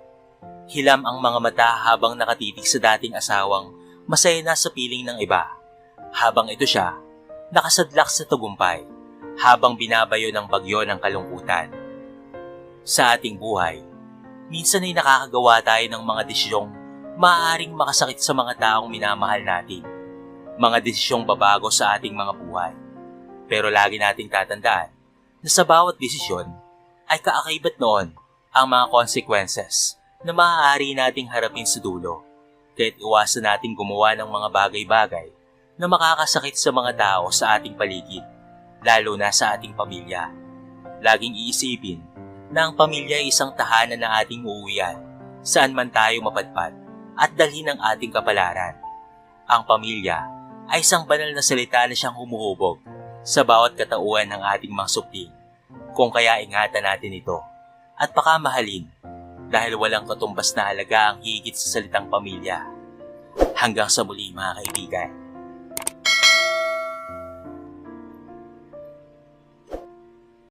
Hilam ang mga mata habang nakatitig sa dating asawang masaya na sa piling ng iba, habang ito siya nakasadlak sa tagumpay habang binabayo ng bagyo ng kalungkutan. Sa ating buhay, minsan ay nakakagawa tayo ng mga desisyong maaaring makasakit sa mga taong minamahal natin, mga desisyong babago sa ating mga buhay. Pero lagi nating tatandaan na sa bawat desisyon ay kaakibat noon ang mga consequences na maaari nating harapin sa dulo. Kaya't iwasan natin gumawa ng mga bagay-bagay na makakasakit sa mga tao sa ating paligid, lalo na sa ating pamilya. Laging iisipin na ang pamilya ay isang tahanan na ating uuwian, saan man tayo mapadpad at dalhin ang ating kapalaran. Ang pamilya ay isang banal na salita na siyang humuhubog sa bawat katauhan ng ating mga supling. Kung kaya ingatan natin ito at pakamahalin dahil walang katumbas na halaga ang higit sa salitang pamilya. Hanggang sa muli mga kaibigan.